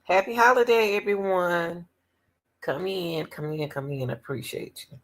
Happy holiday, everyone. Come in, come in, come in. Appreciate you.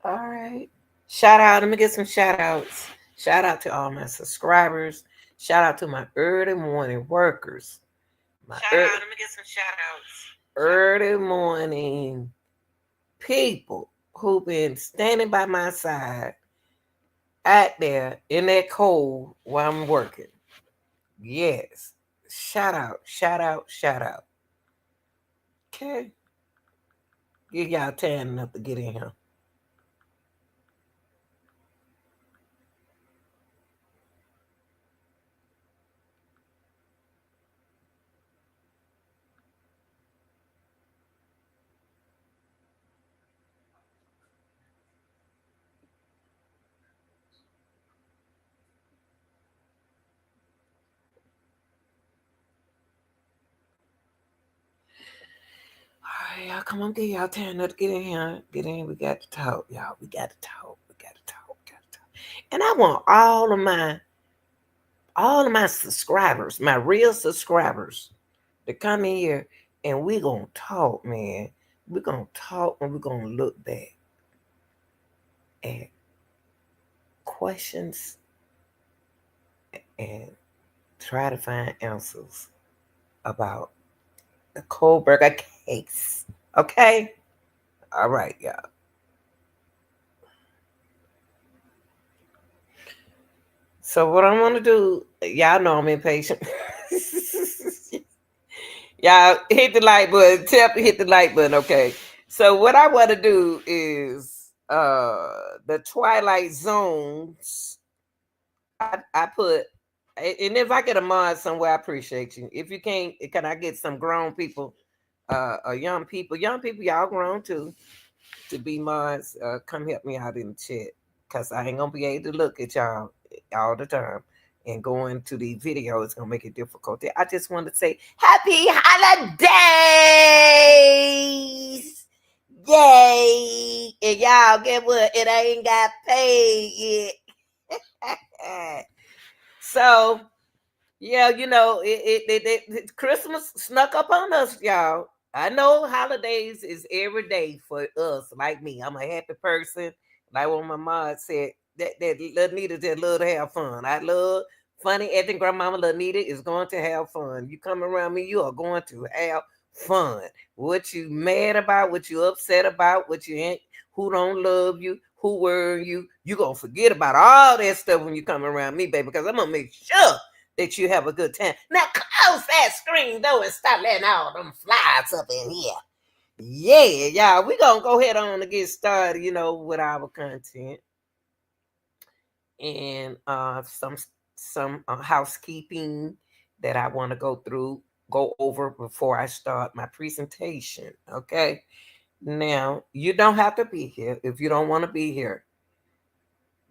All right. Shout out. Let me get some shout outs. Shout out to all my subscribers. Shout out to my early morning workers. Let me get some shout outs. Early morning people who've been standing by my side out there in that cold while I'm working. Yes. Shout out, shout out, shout out. Okay. Give y'all time enough to get in here. All right, y'all, come on, get y'all time enough to get in here. Get in. We got to talk, y'all. We got to talk. We got to talk. We got to talk. And I want all of my subscribers, my real subscribers, to come in here and we gonna talk, man. We're gonna talk and we're gonna look back at questions and try to find answers about the Kohberger case. Okay? All right, y'all. So what I'm gonna do, y'all know I'm impatient. Y'all hit the like button, tap hit the like button, okay. So what I want to do is the Twilight zones. I put, and if I get a mod somewhere, I appreciate you. If you can't, can I get some grown people, young people, y'all grown too, to be mods? Come help me out in the chat, cause I ain't gonna be able to look at y'all all the time, and going to the video is gonna make it difficult. I just want to say happy holidays. Yay! And y'all, get what? It ain't got paid yet. So yeah, Christmas snuck up on us, y'all. I know holidays is every day for us, like me. I'm a happy person. Like what my mom said, that little Nita just love to have fun. I love funny. Acting grandmama little Nita is going to have fun. You come around me, you are going to have fun. What you mad about, what you upset about, what you ain't, who don't love you, who worry you gonna forget about all that stuff when you come around me, baby, because I'm gonna make sure that you have a good time. Now close that screen though and stop letting all them flies up in here. Yeah, y'all, we gonna go ahead on to get started, with our content and some housekeeping that I want to go over before I start my presentation. Okay. Now, you don't have to be here. If you don't want to be here,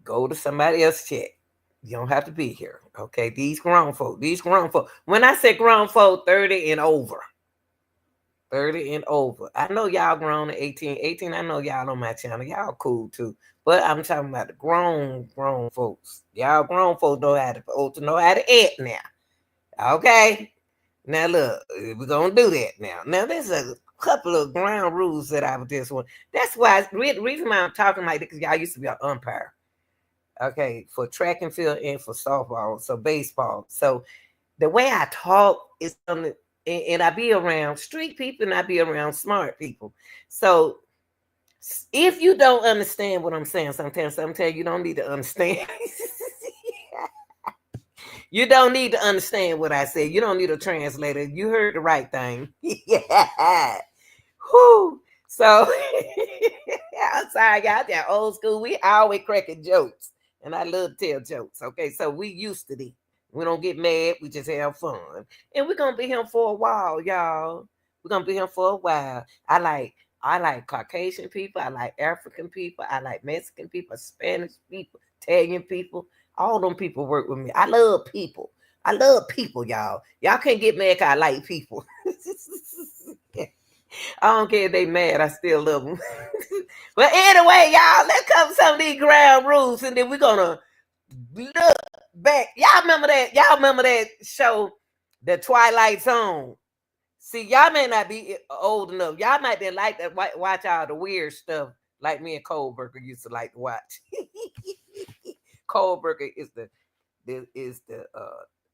go to somebody else's chat. You don't have to be here. Okay. These grown folk. When I say grown folk, 30 and over. 30 and over. I know y'all grown at 18. 18, I know y'all on my channel. Y'all cool too. But I'm talking about the grown folks. Y'all grown folks know how to act now. Okay. Now look, we're gonna do that now. Now there's a couple of ground rules that I would just want. That's why reason why I'm talking like this, because y'all used to be an umpire. Okay, for track and field and for softball, so baseball. So the way I talk is and I be around street people and I be around smart people. So if you don't understand what I'm saying, sometimes you don't need to understand. You don't need to understand what I said. You don't need a translator. You heard the right thing. Yeah. Whew. So I'm sorry, y'all. That old school. We always cracking jokes. And I love to tell jokes. Okay. So we used to this. We don't get mad. We just have fun. And we're gonna be here for a while, y'all. We're gonna be here for a while. I like Caucasian people. I like African people. I like Mexican people, Spanish people, Italian people. All them people work with me. I love people. I love people, y'all. Y'all can't get mad 'cause I like people. I don't care if they mad. I still love them. But anyway, y'all, let's cover some of these ground rules, and then we're gonna look back. Y'all remember that? Y'all remember that show, The Twilight Zone? See, y'all may not be old enough. Y'all might be like that. Watch all the weird stuff, like me and Kohberger used to like to watch. Kohberger is the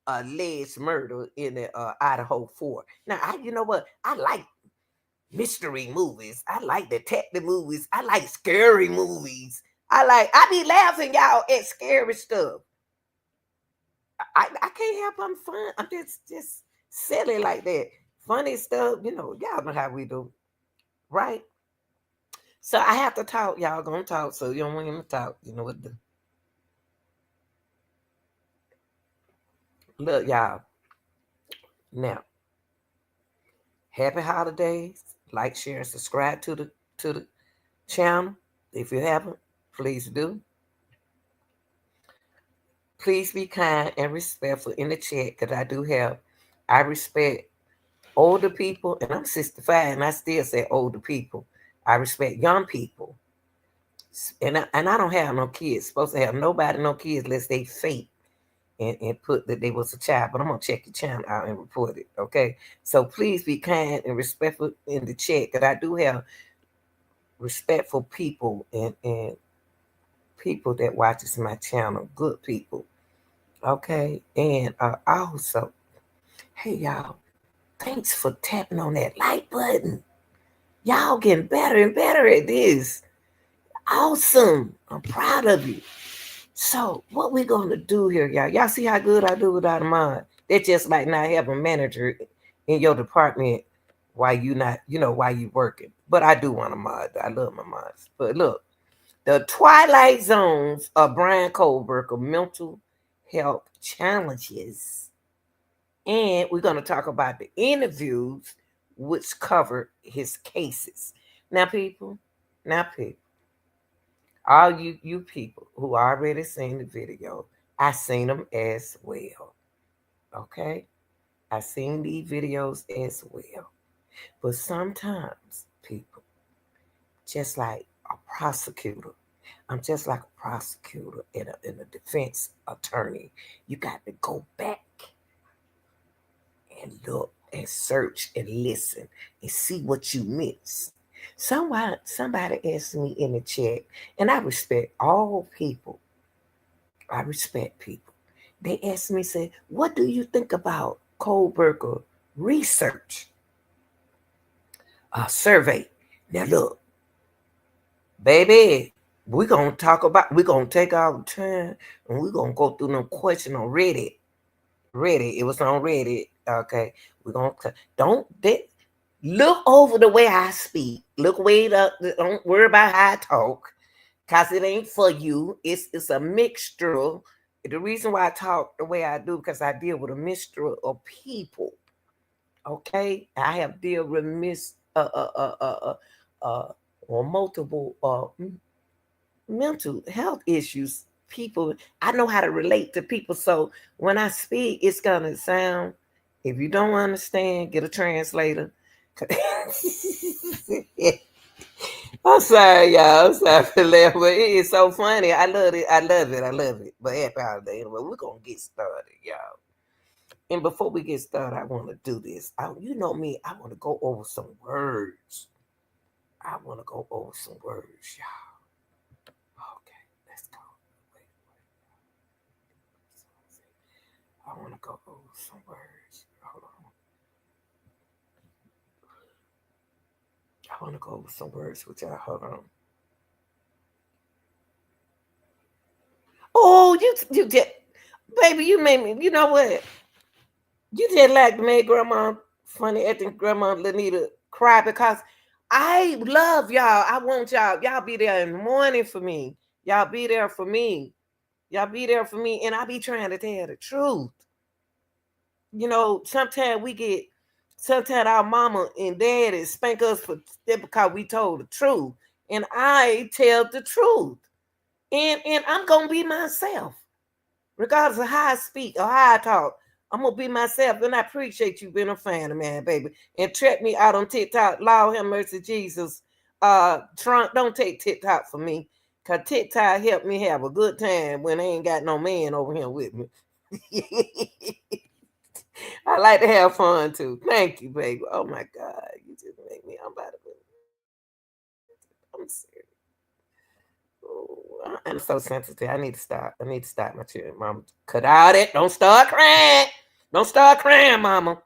alleged murder in the Idaho 4. Now, you know what? I like mystery movies. I like detective movies. I like scary movies. I be laughing, y'all, at scary stuff. I can't help I'm fun. I'm just silly like that. Funny stuff, y'all know how we do, right? So I have to talk. Y'all gonna talk, so you don't want him to talk. You know what to do. Look, y'all. Now, happy holidays. Like, share, and subscribe to the channel. If you haven't, please do. Please be kind and respectful in the chat, because I respect older people, and I'm 65 and I still say older people. I respect young people. And I don't have no kids. Supposed to have nobody, no kids, unless they fake and put that they was a child. But I'm gonna check your channel out and report it. Okay. So please be kind and respectful in the chat, because I do have respectful people and people that watches my channel, good people. Okay. And also, hey y'all, thanks for tapping on that like button. Y'all getting better and better at this. Awesome. I'm proud of you. So what we gonna do here, y'all? Y'all see how good I do without a mod? That's just like not having a manager in your department while you not, while you working. But I do want a mod. I love my mods. But look, the Twilight Zones of Bryan Kohberger mental health challenges. And we're gonna talk about the interviews which cover his cases. Now, people, all you people who already seen the video, I seen them as well. Okay? I seen these videos as well. But sometimes, people, just like a prosecutor, I'm just like a prosecutor and a defense attorney. You got to go back and look and search and listen and see what you missed. Somebody asked me in the chat, and I respect all people. I respect people. They asked me, say, what do you think about Kohberger research survey? Now look, baby, we're going to take our time, and we're going to go through them questions on Reddit. It was on Reddit. Okay. We're going to, look over the way I speak. Look way up. Don't worry about how I talk, because it ain't for you. It's a mixture. The reason why I talk the way I do, because I deal with a mixture of people. Okay, I have dealt with or multiple mental health issues. People, I know how to relate to people. So when I speak, it's gonna sound. If you don't understand, get a translator. I'm sorry, y'all. I'm sorry for laughing, but it is so funny. I love it. I love it. I love it. But happy holiday. Anyway, we're gonna get started, y'all. And before we get started, I want to do this. You know me. I want to go over some words. I want to go over some words, y'all. Okay, let's go. Wait. I want to go over some words. Hold on. I want to go over some words with y'all. Hold on. Oh, you did, baby. You made me. You know what? You just like made Grandma funny acting. Grandma Lanita cry, because I love y'all. I want y'all be there in the morning for me. Y'all be there for me. Y'all be there for me, and I be trying to tell the truth. Sometimes our mama and daddy spank us for because we told the truth. And I tell the truth. And I'm gonna be myself. Regardless of how I speak or how I talk, I'm gonna be myself, and I appreciate you being a fan of mine, baby. And check me out on TikTok. Lord have mercy, Jesus. Trump, don't take TikTok for me, cause TikTok helped me have a good time when I ain't got no man over here with me. I like to have fun too. Thank you, baby. Oh my God, you just make me. I'm about to. I'm serious. Oh, I'm so sensitive. I need to stop. I need to stop my children. Mom, cut out it. Don't start crying. Don't start crying, mama.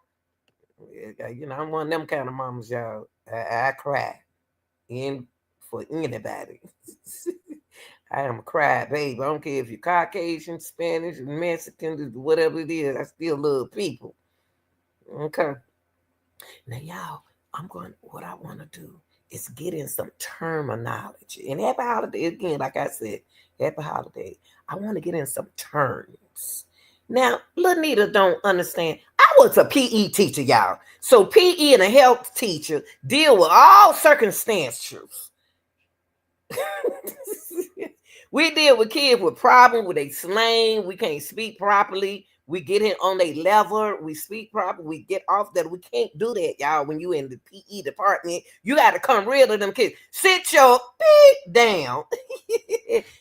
You know, I'm one of them kind of mamas, y'all. I cry in for anybody. I am a cry baby. I don't care if you're Caucasian, Spanish, Mexican, whatever it is. I still love people. Okay. Now, y'all, what I want to do is get in some terminology. And happy holiday, again, like I said, happy holiday. I want to get in some terms. Now, Lanita don't understand. I was a PE teacher, y'all. So PE and a health teacher deal with all circumstances. We deal with kids with problems with a slang. We can't speak properly. We get in on a level. We speak proper. We get off that. We can't do that, y'all. When you in the PE department, you got to come real to them kids. Sit your feet down.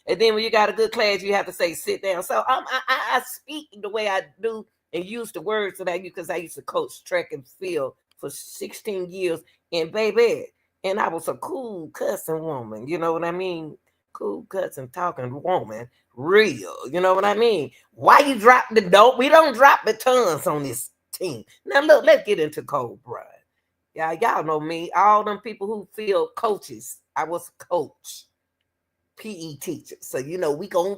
And then when you got a good class, you have to say sit down. So I speak the way I do and use the words that I use because I used to coach track and field for 16 years. And baby, and I was a cool cussing woman. You know what I mean? Cool cussing talking woman. Real. You know what I mean? Why you drop the dope? We don't drop the tons on this team. Now look, let's get into Kohberger. Yeah, y'all know me. All them people who feel coaches. I was a coach. PE teacher. So you know we gonna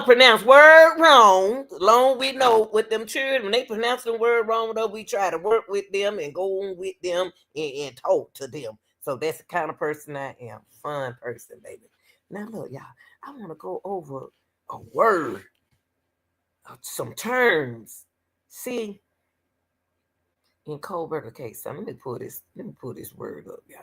pronounce word wrong. Long we know with them children, when they pronounce the word wrong, though, we try to work with them and go on with them and talk to them. So that's the kind of person I am. Fun person, baby. Now look, y'all, I want to go over a word, some terms. See, in Kohberger case, so let me pull this word up, y'all.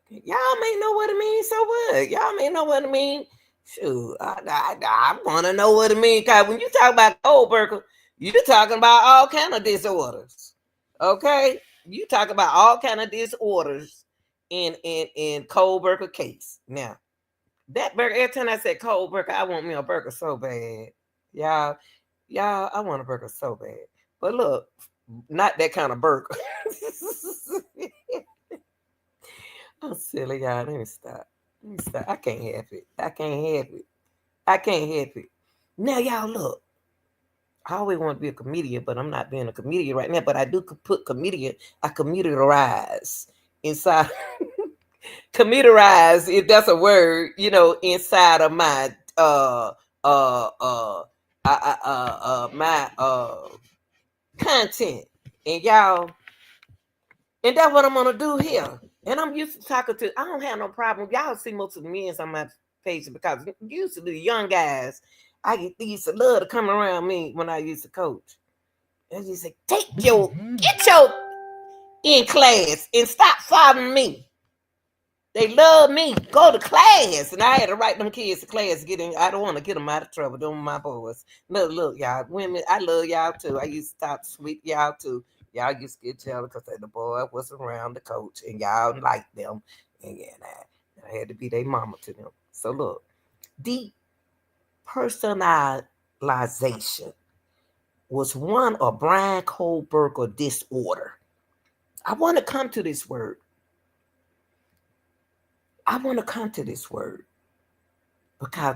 Y'all may know what it means, so what? Y'all may know what it means. Shoot, I want to know what it means. Because when you talk about Kohberger, you're talking about all kind of disorders. Okay? You talk about all kind of disorders in Kohberger case. Now, that burger, every time I said Kohberger, I want me a burger so bad. Y'all, I want a burger so bad. But look, not that kind of burger. I'm silly, y'all. Let me stop. I can't have it. I can't have it. Now, y'all, look. I always want to be a comedian, but I'm not being a comedian right now. But I do put comedian. I computerize inside. Computerize, if that's a word, you know, inside of my my content, and y'all. And that's what I'm gonna do here. And I'm used to talking to. I don't have no problem. Y'all see most of the men on my page because usually the young guys, used to love to come around me when I used to coach. And you say, get your in class and stop following me. They love me. Go to class. And I had to write them kids to class. I don't want to get them out of trouble. Them my boys. Look, y'all. Women, I love y'all too. I used to talk sweet y'all too. Y'all used to get jealous because the boy was around the coach and y'all liked them. And yeah, I had to be their mama to them. So look, depersonalization was one of Bryan Kohberger disorder. I want to come to this word. Because,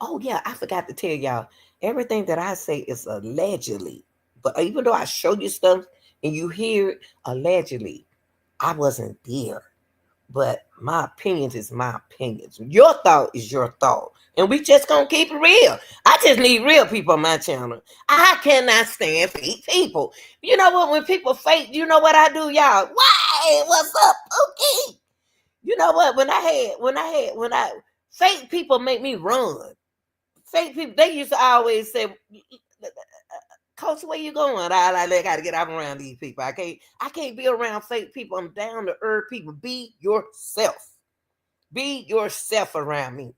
oh yeah, I forgot to tell y'all, everything that I say is allegedly. But even though I show you stuff and you hear it allegedly, I wasn't there. But my opinions is my opinions. Your thought is your thought. And we just gonna keep it real. I just need real people on my channel. I cannot stand fake people. You know what? When people fake, you know what I do, y'all? Why? What's up? Okay. You know what? When I fake people make me run. Fake people, they used to always say, Coach, where you going? I gotta get out around these people. I can't be around fake people. I'm down to earth people. Be yourself. Be yourself around me.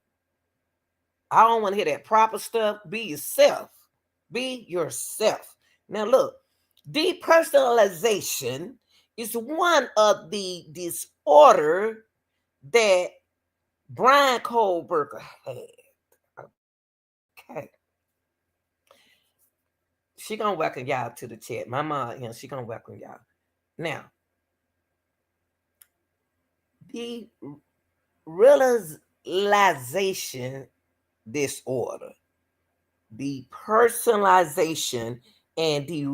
I don't want to hear that proper stuff. Be yourself. Be yourself. Now look, depersonalization is one of the disorder that Bryan Kohberger had. Okay. She gonna welcome y'all to the chat. My mom, she gonna welcome y'all. Now, the realization disorder, the personalization, and the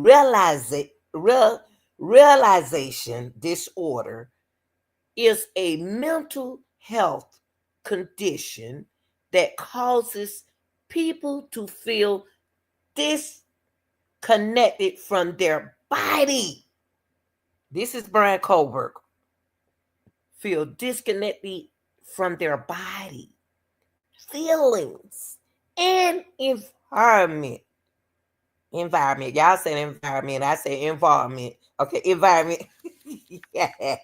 realization disorder is a mental health condition that causes people to feel disconnected from their body. This is Bryan Kohberger. Feel disconnected from their body, feelings, and environment. Environment. Y'all said environment. I say environment. Okay, environment. Yeah.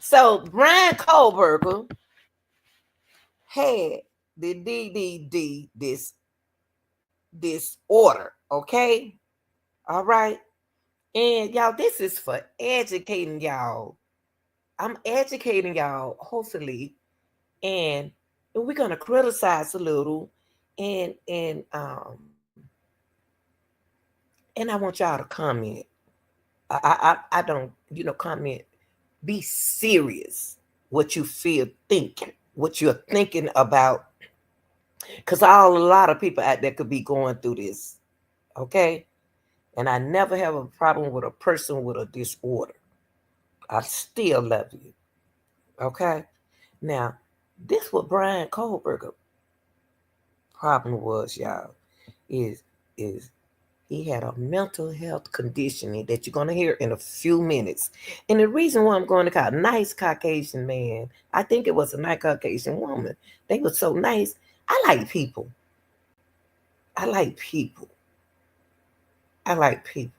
So Bryan Kohberger had the DDD disorder. Okay. All right. And y'all, this is for educating y'all. I'm educating y'all, hopefully, and we're gonna criticize a little, and I want y'all to comment. I don't, comment. Be serious. What you feel, think, what you're thinking about, because a lot of people out there could be going through this. Okay, and I never have a problem with a person with a disorder. I still love you. Okay, now this what Bryan Kohberger problem was, y'all, is he had a mental health conditioning that you're going to hear in a few minutes. And the reason why I'm going to call nice Caucasian man, I think it was a nice Caucasian woman. They were so nice. I like people. I like people. I like people.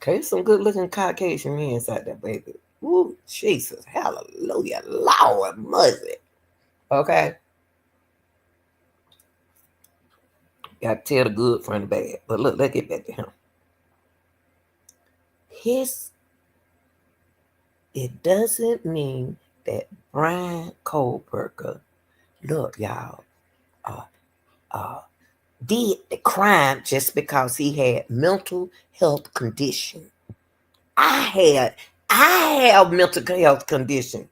Okay, some good looking Caucasian men out there, baby. Ooh, Jesus, hallelujah, Lord mercy. Okay. Got to tell the good from the bad. But look, let's get back to him. It doesn't mean that Bryan Kohberger, look, y'all, did the crime just because he had mental health condition. I have mental health condition.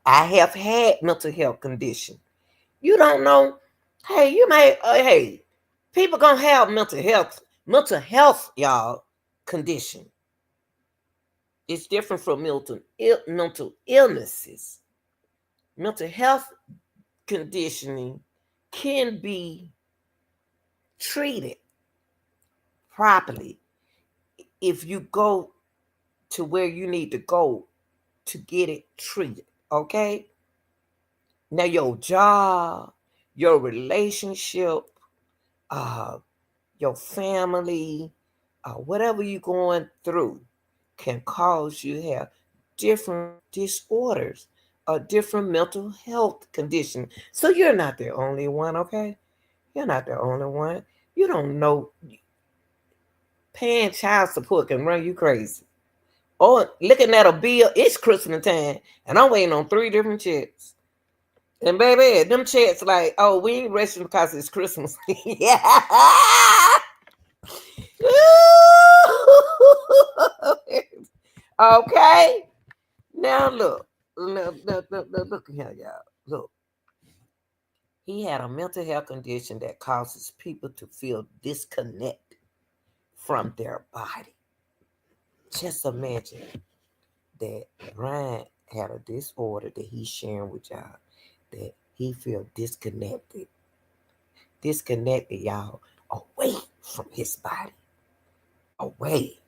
I have had mental health condition. You don't know. Hey, you may. Hey, people gonna have mental health, y'all, condition. It's different from mental illnesses. Mental health conditioning can be treated properly if you go to where you need to go to get it treated. Okay? Now your job, your relationship, your family, whatever you're going through can cause you to have different disorders or different mental health conditions. So you're not the only one, okay? You're not the only one. You don't know. Paying child support can run you crazy. Or looking at a bill, it's Christmas time, and I'm waiting on 3 different checks. And baby, them checks like, oh, we ain't resting because it's Christmas. Yeah. Okay. Now look here, y'all. Look. He had a mental health condition that causes people to feel disconnected from their body. Just imagine that Bryan had a disorder that he's sharing with y'all, that he feel disconnected, y'all, away from his body, away.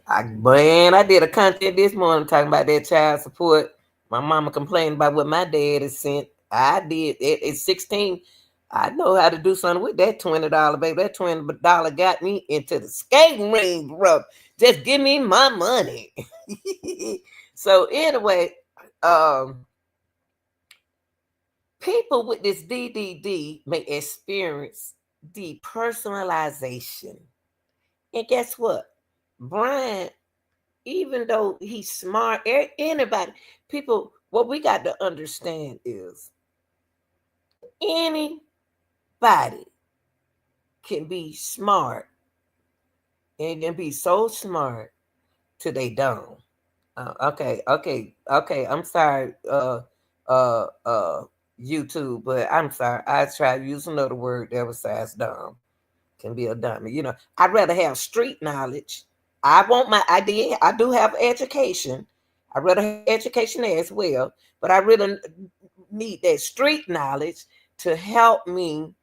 I did a content this morning talking about that child support. My mama complained about what my dad has sent. I did it at 16. I know how to do something with that $20, baby. That $20 got me into the skating ring, bro. Just give me my money. So anyway, People with this DDD may experience depersonalization. And guess what? Bryan, even though he's smart, anybody, people, what we got to understand is anybody can be smart and can be so smart till they dumb. Okay. I'm sorry, YouTube, but I'm sorry. I try to use another word that besides dumb. Can be a dummy. I'd rather have street knowledge. I do have education. I'd rather have education there as well, but I really need that street knowledge to help me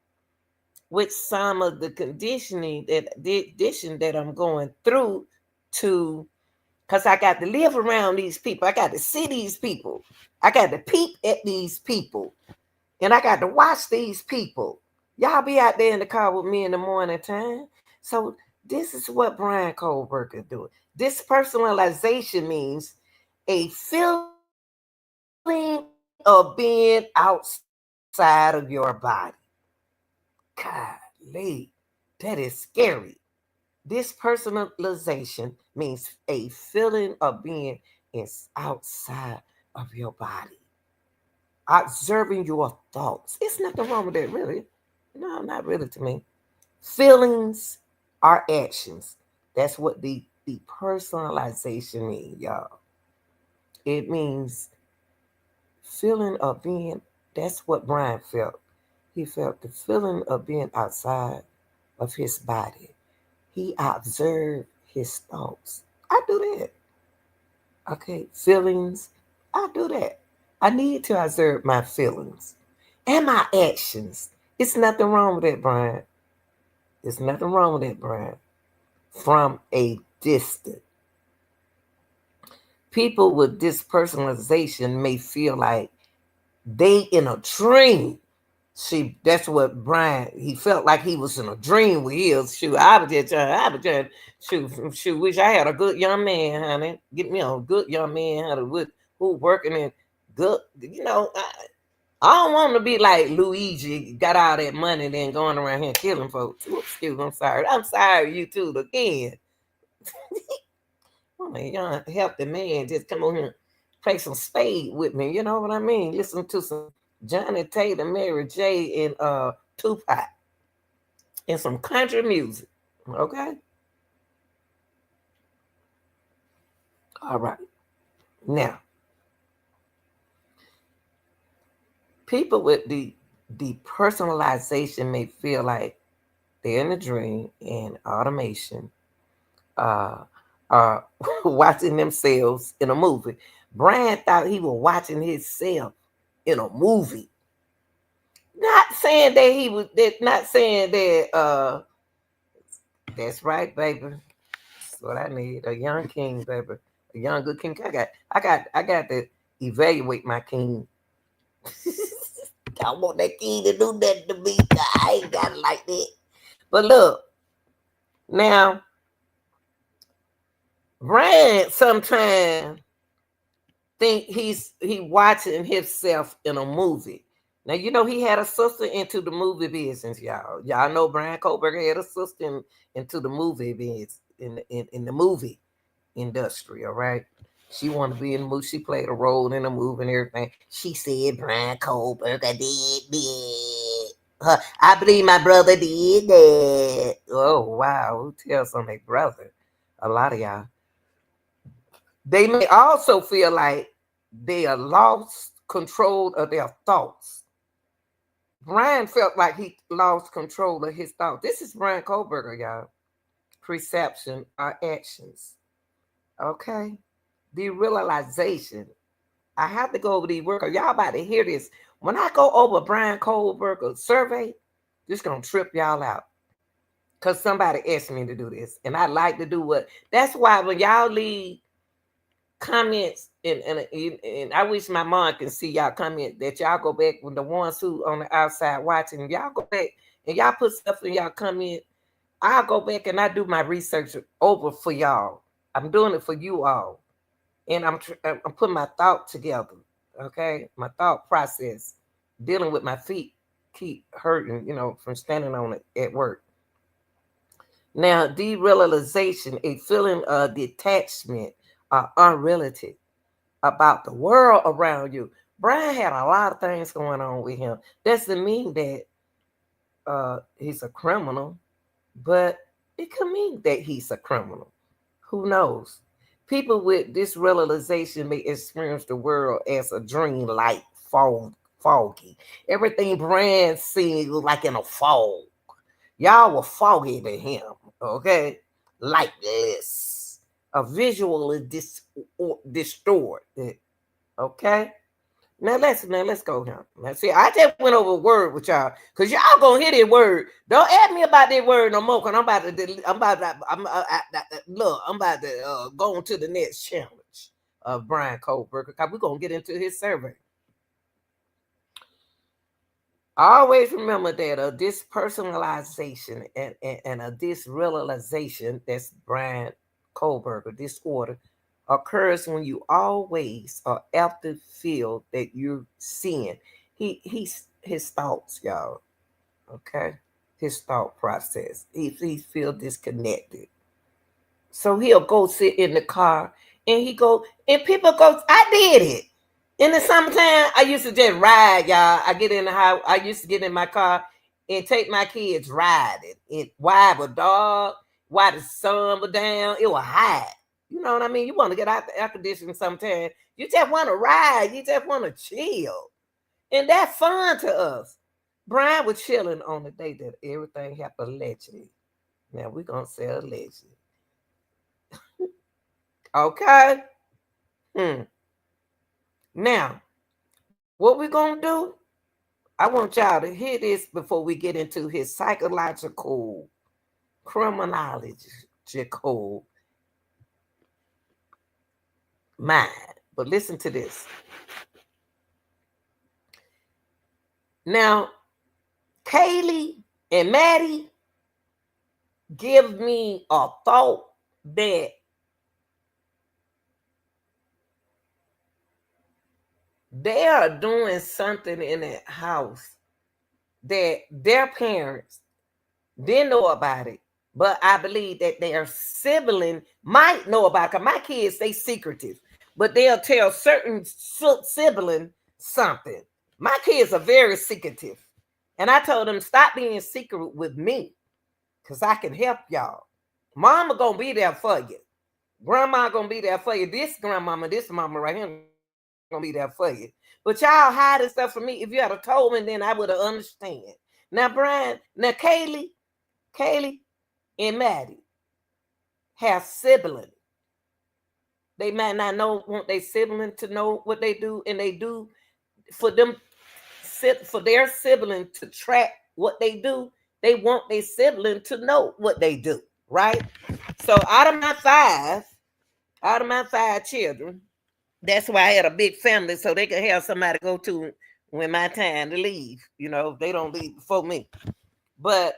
with some of the condition that I'm going through to because I got to live around these people. I got to see these people. I got to peep at these people. And I got to watch these people. Y'all be out there in the car with me in the morning time. So this is what Bryan Kohberger doing. This personalization means a feeling of being outside of your body. Golly, that is scary. This personalization means a feeling of being is outside of your body. Observing your thoughts. It's nothing wrong with that, really. No, not really to me. Feelings are actions. That's what the personalization means, y'all. It means feeling of being, that's what Bryan felt. He felt the feeling of being outside of his body. He observed his thoughts. I do that. Okay, feelings, I do that. I need to observe my feelings and my actions. It's nothing wrong with that, Bryan. There's nothing wrong with that, Bryan. From a distance. People with this personalization may feel like they in a dream. See, that's what Bryan, he felt like he was in a dream with his. Shoot, I was just shoot, wish I had a good young man, honey. Get me a good young man, honey, who working in good, I don't want to be like Luigi, got all that money, then going around here killing folks. Oops, excuse me, I'm sorry. I'm sorry, you too, again. I'm a young, healthy man. Just come on here and play some spade with me. You know what I mean? Listen to some Johnny Taylor, Mary J, and Tupac. And some country music. Okay? All right. Now, people with the personalization may feel like they're in a dream and automation are watching themselves in a movie. Bryan thought he was watching himself in a movie. Not saying that he was not saying that that's right, baby. That's what I need. A young king, baby. A young good king. I got to evaluate my king. I want that king to do that to me. I ain't got it like that. But look, now Bryan sometimes think he watching himself in a movie. Now he had a sister into the movie business, y'all. Y'all know Bryan Kohberger had a sister into the movie business in the movie industry. All right, she wanted to be in the movie. She played a role in the movie and everything. She said Bryan Kohberger did. I believe my brother did that. Oh wow, who tells on their brother? A lot of y'all. They may also feel like they are lost control of their thoughts. Bryan felt like he lost control of his thoughts. This is Bryan Kohberger, y'all. Perception or actions. Okay? The realization. I have to go over these work. Y'all about to hear this. When I go over Bryan Kohberger's survey, this going to trip y'all out. Because somebody asked me to do this. And I like to do what. That's why when y'all leave comments and I wish my mom can see y'all comment that y'all go back with the ones who on the outside watching. Y'all go back and y'all put stuff in y'all comment. I'll go back and I do my research over for y'all. I'm doing it for you all, and I'm putting my thought together. Okay, my thought process. dealing with my feet keep hurting, from standing on it at work. Now, derealization, a feeling of detachment or unreality about the world around you. Bryan had a lot of things going on with him. Doesn't mean that he's a criminal, but it could mean that he's a criminal. Who knows? People with this realization may experience the world as a dream like foggy. Everything Bryan seen was like in a fog. Y'all were foggy to him, okay? Lightless. A visually distorted, okay? Now let's go here. Let's see. I just went over a word with y'all because y'all gonna hear that word. Don't ask me about that word no more. Cause I'm about to go on to the next challenge of Bryan Kohberger. Because we're gonna get into his survey. Always remember that a dispersonalization and a disrealization, that's Bryan Kohberger disorder, occurs when you always or after feel that you're seeing. His thoughts, y'all. Okay, his thought process. He feel disconnected. So he'll go sit in the car and people go. I did it. In the summertime, I used to just ride, y'all. I used to get in my car and take my kids riding. And why it was dark, why the sun was down, it was hot. You know what I mean? You want to get out the air conditioning sometimes. You just want to ride. You just want to chill. And that's fun to us. Bryan was chilling on the day that everything happened allegedly. Now we're going to say allegedly. Okay? Now, what we're going to do, I want y'all to hear this before we get into his psychological, criminological mind. But listen to this. Now, Kaylee and Maddie give me a thought that they are doing something in that house that their parents didn't know about it, but I believe that their sibling might know about it. Because my kids, they secretive, but they'll tell certain sibling something. My kids are very secretive. And I told them, stop being secret with me, because I can help y'all. Mama gonna be there for you. Grandma gonna be there for you. This grandmama, this mama right here gonna be there for you. But y'all hiding stuff from me. If you had told me, then I would have understand. Now, Bryan, Kaylee and Maddie have siblings. They might not want their sibling to know what they do, and they do for their sibling to track what they do. They want their sibling to know what they do, right? So out of my five children, that's why I had a big family, so they could have somebody to go to when my time to leave. They don't leave before me. But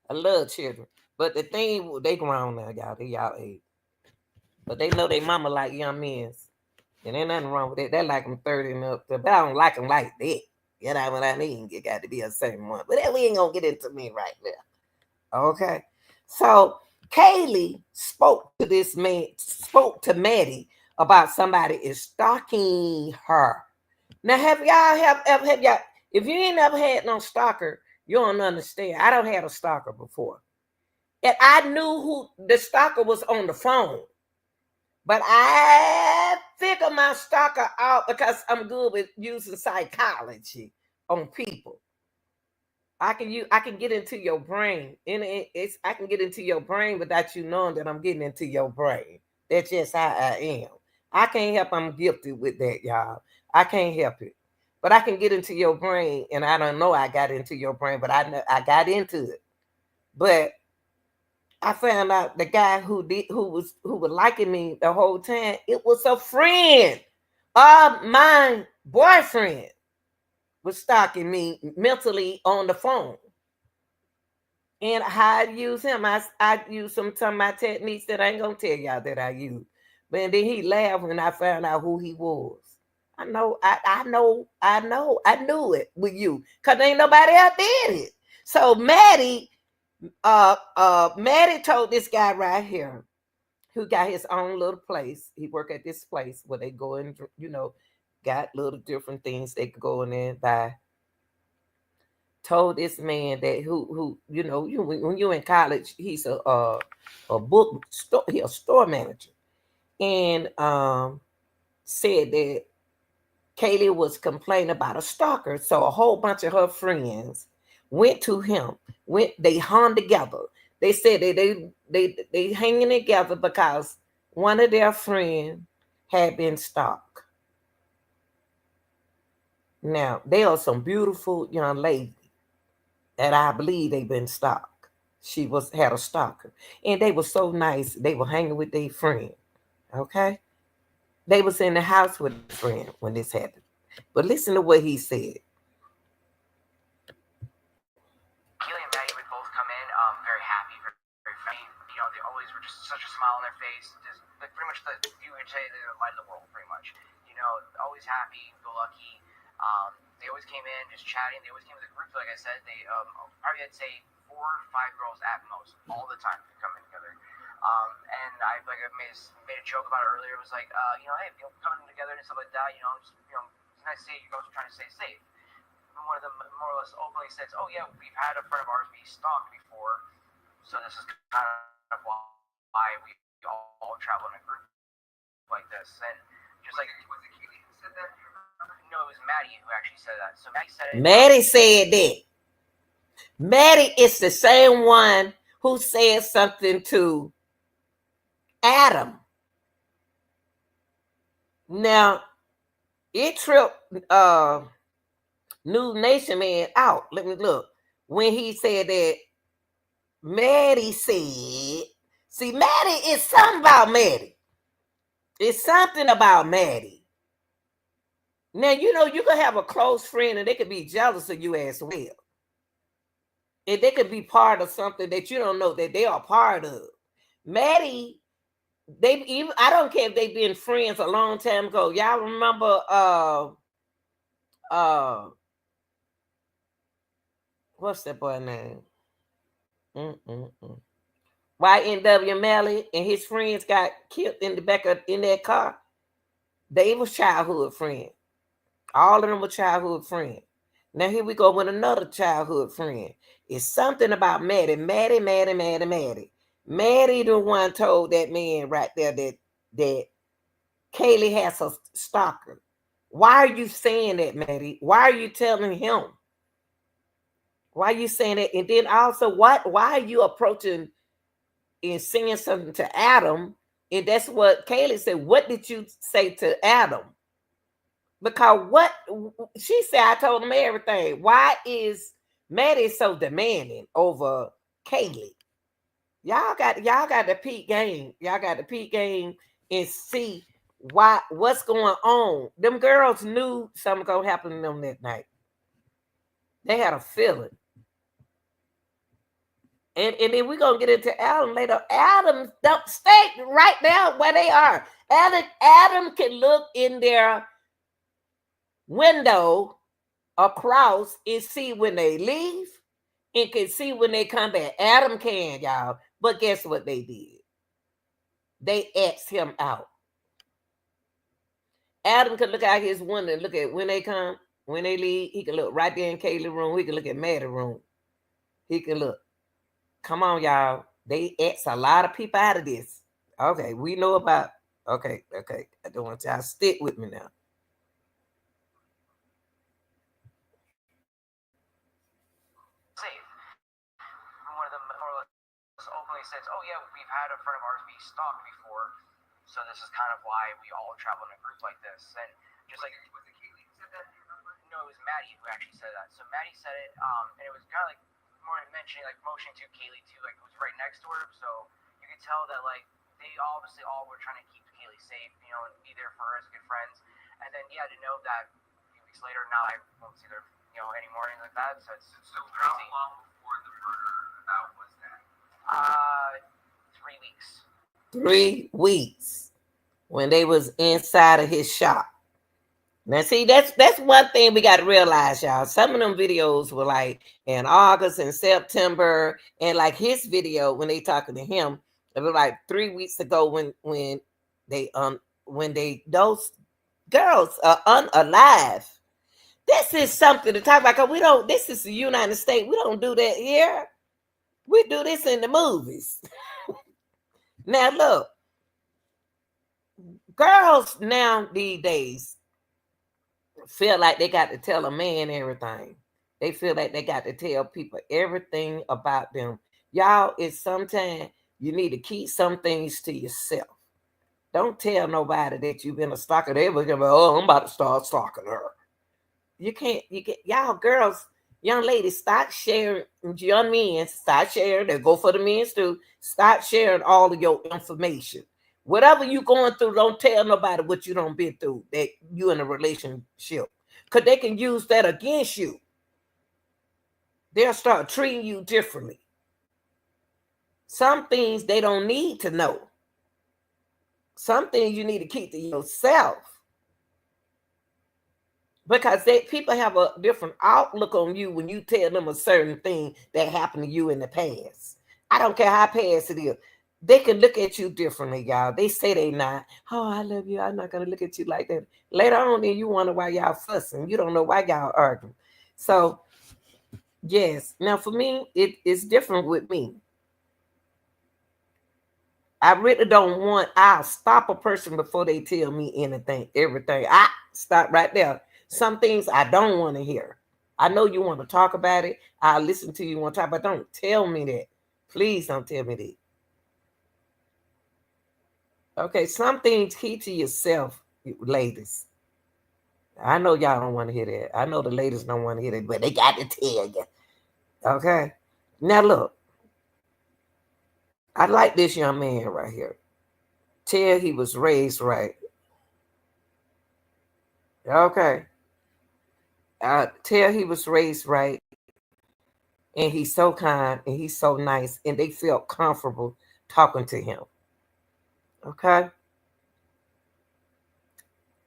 I love children. But the thing, they grown now, y'all. They y'all age. But they know they mama like young men. And ain't nothing wrong with that. They like them 30 and up. But I don't like them like that. You know what I mean? It got to be a certain one. But we ain't going to get into me right now. Okay? So Kaylee spoke to Maddie about somebody is stalking her. Now, have y'all, if you ain't never had no stalker, you don't understand. I don't have a stalker before. And I knew who the stalker was on the phone. But I figured my stalker out because I'm good with using psychology on people. I can get into your brain. And I can get into your brain without you knowing that I'm getting into your brain. That's just how I am. I can't help I'm guilty with that, y'all. I can't help it. But I can get into your brain, and I don't know I got into your brain, but I know I got into it. But I found out the guy who was liking me the whole time, it was a friend of my boyfriend was stalking me mentally on the phone. And how I use him, I use some of my techniques that I ain't gonna tell y'all that I use. But then he laughed when I found out who he was. I knew it with you. Cause ain't nobody else did it. So Maddie told this guy right here, who got his own little place. He worked at this place where they go and got little different things they could go in there and buy. Told this man that who you when you're in college, he's a book store, he a store manager, and said that Kaylee was complaining about a stalker. So a whole bunch of her friends went to him. They hung together. They said they hanging together because one of their friends had been stalked. Now they are some beautiful young ladies that I believe they've been stalked. She had a stalker, and they were so nice. They were hanging with their friend. Okay, they was in the house with a friend when this happened. But listen to what he said. Keely and Maddie would both come in very happy, very funny. They always were just such a smile on their face. Just like pretty much you would say they're the light of the world, pretty much. Always happy, go lucky. They always came in just chatting. They always came with a group, like I said. They probably I'd say 4 or 5 girls at most, all the time coming together. And I made a joke about it earlier. It was like, hey, coming together and stuff like that. It's nice to see you guys are trying to stay safe. And one of them more or less openly says, "Oh yeah, we've had a friend of ours be stalked before, so this is kind of why we all travel in a group like this." And just like was it Keely who said that? No, it was Maddie who actually said that. So Maddie said it. Maddie said that. Maddie is the same one who said something to Adam. Now, it tripped New Nation man out. Let me look. When he said that, Maddie said, see, Maddie is something about Maddie. It's something about Maddie. Now, you can have a close friend and they could be jealous of you as well. And they could be part of something that you don't know that they are part of. Maddie, I don't care if they've been friends a long time ago. Y'all remember what's that boy name? YNW Melly and his friends got killed in the back in that car. They was childhood friends. All of them were childhood friends. Now here we go with another childhood friend. It's something about Maddie. Maddie the one told that man right there that Kaylee has a stalker. Why are you saying that, Maddie? Why are you telling him? Why are you saying that? And then also, why are you approaching and saying something to Adam? And that's what Kaylee said. What did you say to Adam? Because what she said, I told him everything. Why is Maddie so demanding over Kaylee? Y'all got the peak game. Y'all got the peak game and see what's going on. Them girls knew something gonna happen to them that night. They had a feeling. And then we're gonna get into Adam later. Adam don't stay right now where they are. Adam can look in their window across and see when they leave and can see when they come back. Adam can, y'all. But guess what they did? They asked him out. Adam could look out his window and look at when they come, when they leave. He can look right there in Kaylee's room. He can look at Maddie's room. He can look. Come on, y'all. They asked a lot of people out of this. Okay, we know about. Okay. I don't want y'all to stick with me now. Says, "Oh yeah, we've had a friend of ours be stalked before, so this is kind of why we all travel in a group like this." And just like was it Keely who said that? No, it was Maddie who actually said that. So Maddie said it, and it was kind of like more mentioning like motioning to Kaylee too, like who's right next to her. So you could tell that like they obviously all were trying to keep Kaylee safe, and be there for her as good friends. And then to know that a few weeks later, now I won't see her, anymore, anything like that. So it's so crazy. How long before the murder that was that? 3 weeks. 3 weeks when they was inside of his shop. Now, see, that's one thing we got to realize, y'all. Some of them videos were like in August and September, and like his video when they talking to him, it was like 3 weeks ago they when they those girls are unalive. This is something to talk about because we don't. This is the United States. We don't do that here. We do this in the movies. Now look, girls now these days feel like they got to tell a man everything. They feel like they got to tell people everything about them. Y'all, it's sometimes you need to keep some things to yourself. Don't tell nobody that you've been a stalker. They look at me, oh, I'm about to start stalking her. You can't, y'all girls, young ladies, start sharing, young men, start sharing. They go for the men too. Start sharing all of your information. Whatever you going through, don't tell nobody what you don't been through that you in a relationship. Because they can use that against you. They'll start treating you differently. Some things they don't need to know. Some things you need to keep to yourself. Because people have a different outlook on you when you tell them a certain thing that happened to you in the past. I don't care how past it is. They can look at you differently, y'all. They say they not. Oh, I love you. I'm not going to look at you like that. Later on, then you wonder why y'all fussing. You don't know why y'all arguing. So, yes. Now, for me, it's different with me. I really don't want, I'll stop a person before they tell me anything, everything. I stop right there. Some things I don't want to hear. I know you want to talk about it. I'll listen to you want to talk, but don't tell me that. Please don't tell me that. Okay, some things keep to yourself, ladies. I know y'all don't want to hear that. I know the ladies don't want to hear that, but they got to tell you. Okay? Now look, I like this young man right here. Tell he was raised right. Okay. Tell he was raised right, and he's so kind and he's so nice, and they felt comfortable talking to him. Okay.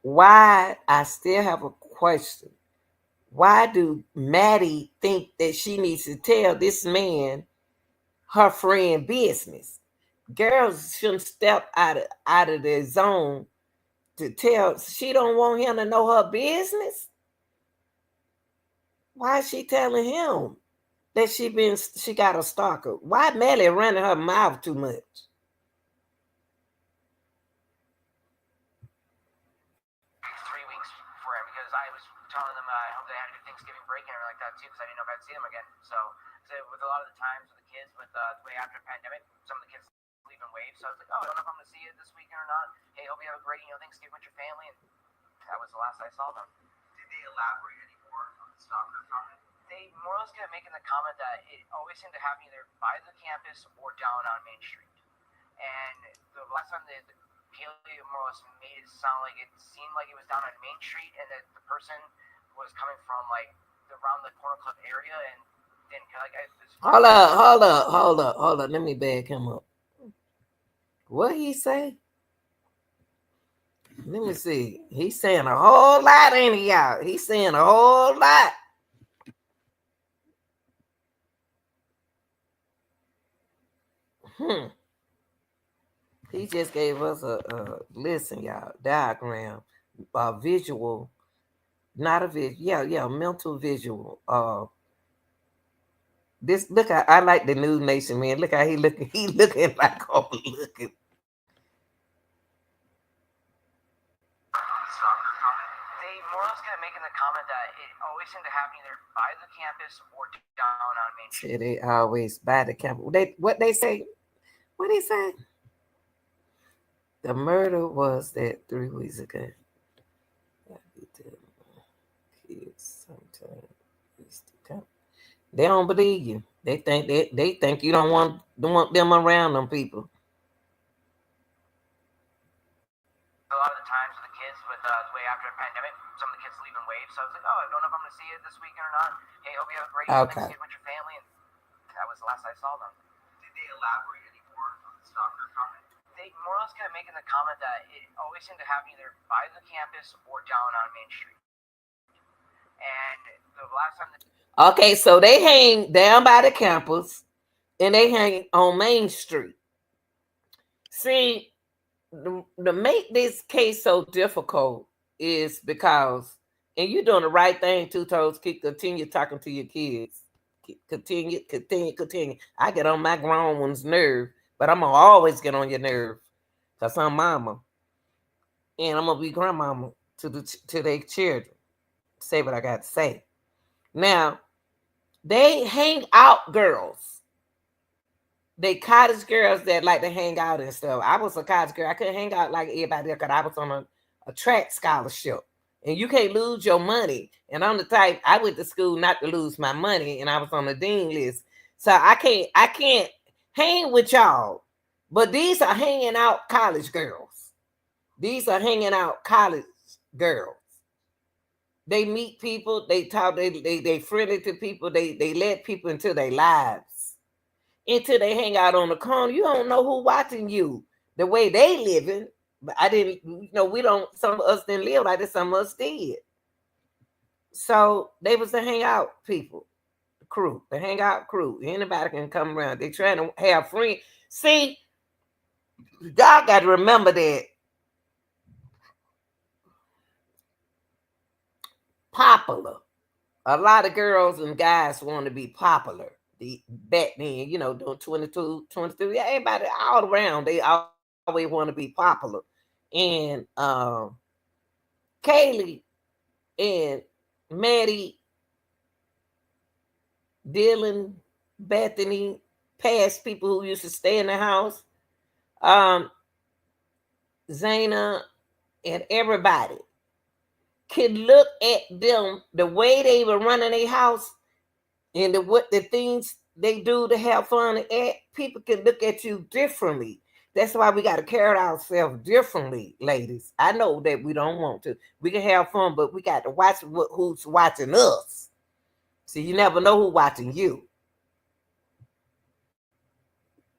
Why I still have a question. Why do Maddie think that she needs to tell this man her friend business? Girls shouldn't step out of their zone to tell. She don't want him to know her business. Why is she telling him that she got a stalker? Why Maddie running her mouth too much? 3 weeks for him because I was telling them I hope they had a good Thanksgiving break and everything like that too because I didn't know if I'd see them again. So with a lot of the times with the kids, with the way after the pandemic, some of the kids leaving waves. So I was like, oh, I don't know if I'm going to see you this weekend or not. Hey, hope you have a great Thanksgiving with your family. And that was the last I saw them. Did they elaborate any more on the stalker comment? They more or less kept making the comment that it always seemed to happen either by the campus or down on Main Street. And the last time Haley more or less made it sound like it seemed like it was down on Main Street and that the person was coming from like around the Corner Club area and then like Hold up. Let me back him up. What he say? Let me see. He's saying a whole lot, ain't he, y'all? He's saying a whole lot. He just gave us a listen, y'all, diagram, visual, not a visual, yeah, mental visual. This look, I like the New Nation man. Look how he looking. He looking like looking. They more or less kind of making the comment that it always seemed to happen either by the campus or down on Main Street. They always by the campus. What they say? What they say? The murder was that 3 weeks ago. Kids sometimes they don't believe you. They think you don't want them around them people. A lot of the times with the kids, with the way after the pandemic, some of the kids leaving waves. So I was like, oh, I don't know if I'm going to see you this weekend or not. Hey, hope you have a great Thanksgiving with your family. And that was the last I saw them. Did they elaborate any more on the stalker comment? They more or someone else kept making the comment that it always seemed to happen either by the campus or down on Main Street. And the last time. Okay, so they hang down by the campus and they hang on Main Street. See, to make this case so difficult is because, and you're doing the right thing, Two Toes, continue talking to your kids. Continue. I get on my grown one's nerve, but I'm gonna always get on your nerve because I'm mama. And I'm gonna be grandmama to their children. Say what I got to say. Now, they hang out girls. They cottage girls that like to hang out and stuff. I was a cottage girl. I couldn't hang out like everybody else because I was on a track scholarship. And you can't lose your money. And I'm the type, I went to school not to lose my money, and I was on the dean list. So I can't hang with y'all. But these are hanging out college girls. These are hanging out college girls. They meet people, they talk, they friendly to people, they let people into their lives. Until they hang out on the corner, you don't know who watching you the way they living. But I didn't, we don't, some of us didn't live like this, some of us did. So they was the hangout people, the crew, the hangout crew. Anybody can come around. They trying to have friends. See, y'all got to remember that popular. A lot of girls and guys want to be popular. Back then, doing 22, 23, everybody all around, they always want to be popular. And Kaylee and Maddie, Dylan, Bethany, past people who used to stay in the house, Zayna, and everybody could look at them, the way they were running their house and what the things they do to have fun and act. People can look at you differently. That's why we got to carry ourselves differently, ladies. I know that we don't want to. We can have fun, but we got to watch who's watching us. So you never know who's watching you.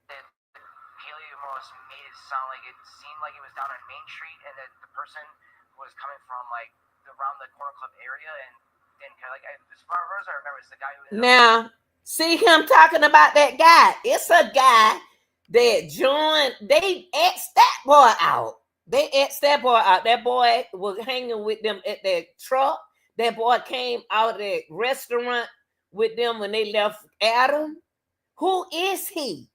Haley almost made it sound like it seemed like it was down on Main Street, and that the person was coming from like around the Corner Club area, and then kind of like as far as I remember, it's the guy who. Now, see him talking about that guy. It's a guy that joined. They asked that boy out. That boy was hanging with them at that truck. That boy came out of that restaurant with them when they left Adam. Who is he?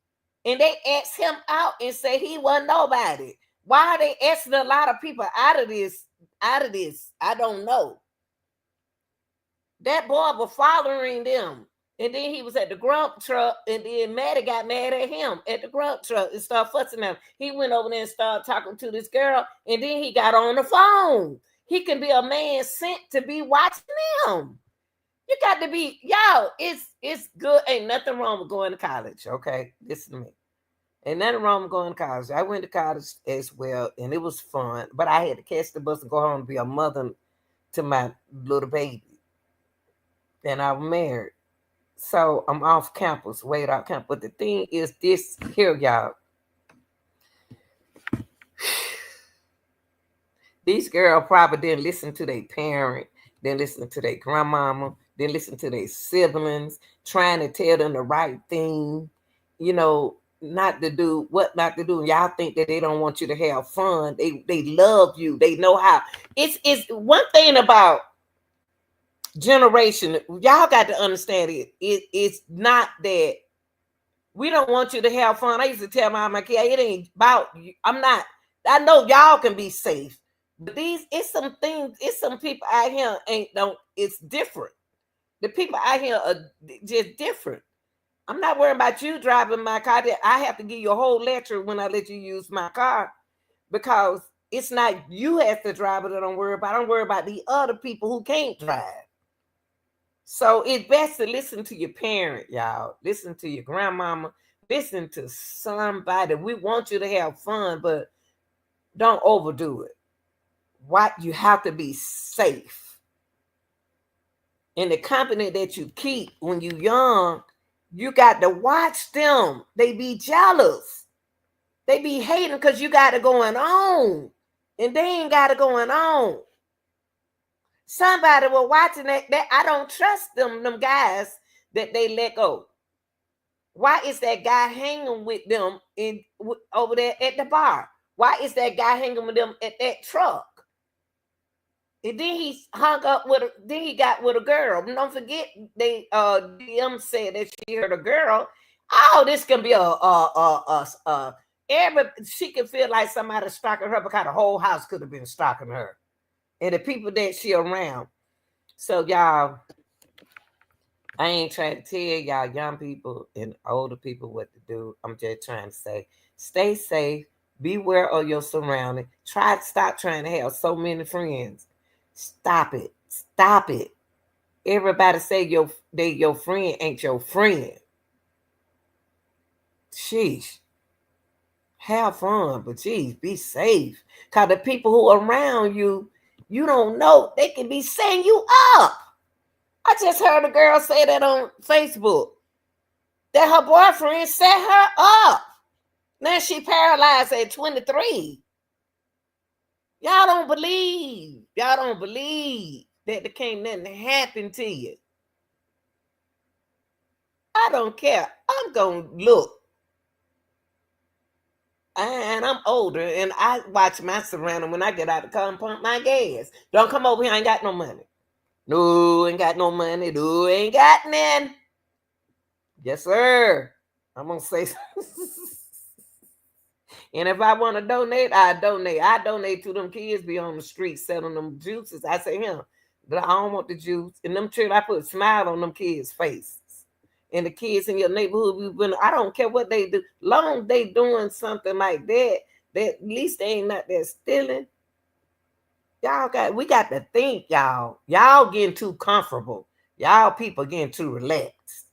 And they asked him out and say he wasn't nobody. Why are they asking a lot of people out of this? I don't know. That boy was following them. And then he was at the grump truck, and then Maddie got mad at him at the grump truck and started fussing him. He went over there and started talking to this girl, and then he got on the phone. He can be a man sent to be watching him. You got to be, y'all, it's good. Ain't nothing wrong with going to college, okay? Listen to me. Ain't nothing wrong with going to college. I went to college as well, and it was fun, but I had to catch the bus and go home and be a mother to my little baby. Then I was married. So I'm off campus, way off campus. But the thing is this here, y'all. These girls probably didn't listen to their parent, didn't listen to their grandmama, didn't listen to their siblings, trying to tell them the right thing, not to do, what not to do. And y'all think that they don't want you to have fun. They love you. They know how. It's one thing about generation, y'all got to understand it's not that we don't want you to have fun. I used to tell my kid, it ain't about you. I know y'all can be safe, but it's some things, it's some people out here it's different. The people out here are just different. I'm not worrying about you driving my car. I have to give you a whole lecture when I let you use my car, because it's not you have to drive it. I don't worry about the other people who can't drive. So it's best to listen to your parent, y'all. Listen to your grandmama. Listen to somebody. We want you to have fun, but don't overdo it. You have to be safe. In the company that you keep when you're young, you got to watch them. They be jealous. They be hating because you got it going on, and they ain't got it going on. Somebody was watching that I don't trust them guys that they let go. Why is that guy hanging with them over there at the bar? Why is that guy hanging with them at that truck? And then he hung up with then he got with a girl. Don't forget they DM said that she heard a girl. Oh, this can be every she can feel like somebody stalking her because the whole house could have been stalking her. And the people that she around. So y'all, I ain't trying to tell y'all young people and older people what to do. I'm just trying to say, stay safe, beware of your surroundings. Try to stop trying to have so many friends. Stop it. Stop it. Everybody say your friend ain't your friend. Sheesh. Have fun, but geez, be safe. Cause the people who are around you, you don't know, they can be setting you up. I just heard a girl say that on Facebook. That her boyfriend set her up. Now she paralyzed at 23. Y'all don't believe. Y'all don't believe that there can't nothing happen to you. I don't care. I'm gonna look. And I'm older and I watch my surroundings when I get out the car and pump my gas. Don't come over here, I ain't got no money. No, ain't got no money. No, ain't got none. Yes, sir. I'm gonna say and if I want to donate, I donate. I donate to them kids be on the street selling them juices. I say, him, but I don't want the juice. And them children, I put a smile on them kids' faces. And the kids in your neighborhood, I don't care what they do. Long as they doing something like that, that at least they ain't not there stealing. We got to think, y'all. Y'all getting too comfortable. Y'all people getting too relaxed.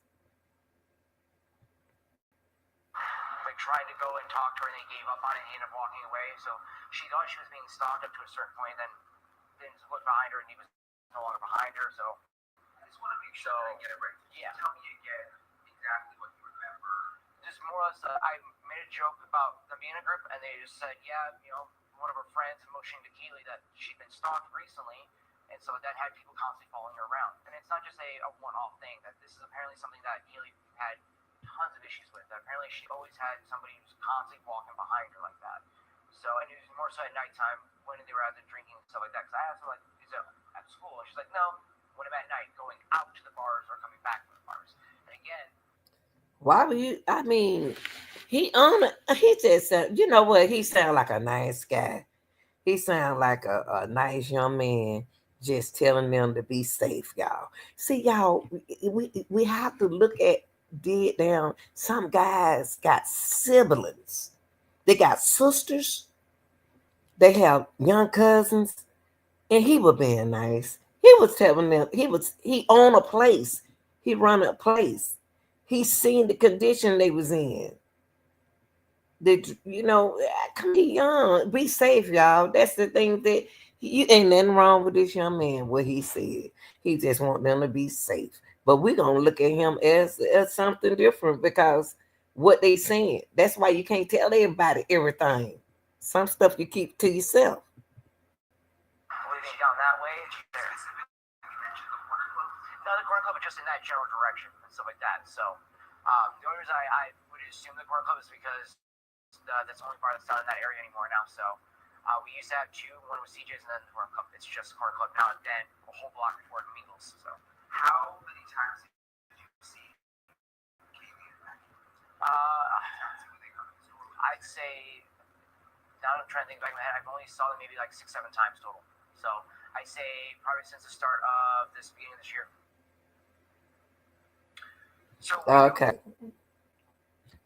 Like tried to go and talk to her and they gave up on it and ended up walking away. So she thought she was being stalked up to a certain point, then looked behind her and he was no longer behind her. So I just want to make sure I get it right. Yeah. Tell me again exactly what you remember. Just more or less, I made a joke about them being in a group, and they just said, yeah, one of her friends motioning to Keely that she'd been stalked recently, and so that had people constantly following her around. And it's not just a one-off thing, that this is apparently something that Keely had tons of issues with. That apparently she always had somebody who's constantly walking behind her like that. So, and it was more so at nighttime when they were out there drinking and stuff like that. Because I asked her, like, is it at school? And she's like, no, when I'm at night, going out to the bars or coming back from the bars. And again, why would you? I mean, he just said, you know what? He sound like a nice guy. He sound like a nice young man, just telling them to be safe, y'all. See, y'all, we have to look at dead down. Some guys got siblings. They got sisters. They have young cousins, and he was being nice. He was telling them he owned a place. He run a place. He seen the condition they was in. Come here, young, be safe, y'all. That's the thing that you ain't nothing wrong with this young man. What he said, he just want them to be safe. But we're gonna look at him as something different because what they saying. That's why you can't tell everybody everything. Some stuff you keep to yourself. moving down that way, no, the corner club is just in that general direction and stuff like that. So the only reason I would assume the corner club is because that's the only bar that's not in that area anymore now. So we used to have two. One was CJ's and then the corner club. It's just the corner club now and then a whole block before it mingles. So how many times did you see Kaylee and Becky? I'd say, now I'm trying to think back in my head, I've only saw them maybe like 6-7 times total. So I say probably since the start of this beginning of this year. So Okay.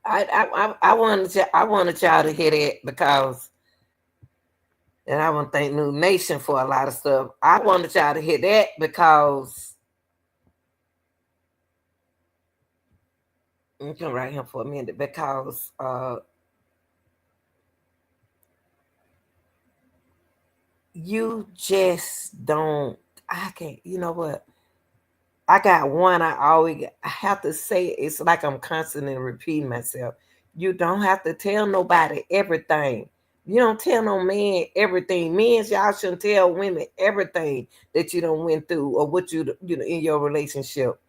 I wanted y'all to hear that because, and I want to thank New Nation for a lot of stuff. I wanted y'all to hear that because I'm gonna write him for a minute because you just don't. I can't. You know what? I got one. I have to say it's like I'm constantly repeating myself. You don't have to tell nobody everything. You don't tell no man everything. Men, y'all shouldn't tell women everything that you don't went through or what you know in your relationship.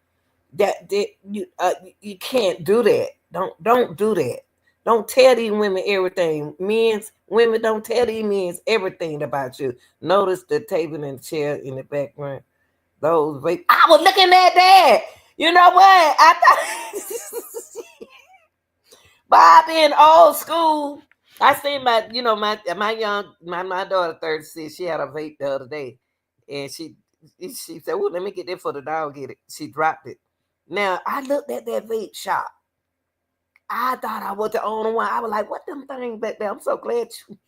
That you can't do that. Don't do that. Don't tell these women everything. Men's women don't tell these men everything about you. Notice the table and the chair in the background. Those I was looking at that. You know what? I thought Bob in old school. I seen my daughter 36. She had a vape the other day, and she said, "Well, let me get that for the dog. Get it." She dropped it. Now I looked at that vape shop. I thought I was the only one. I was like, "What them things back there?" I'm so glad you.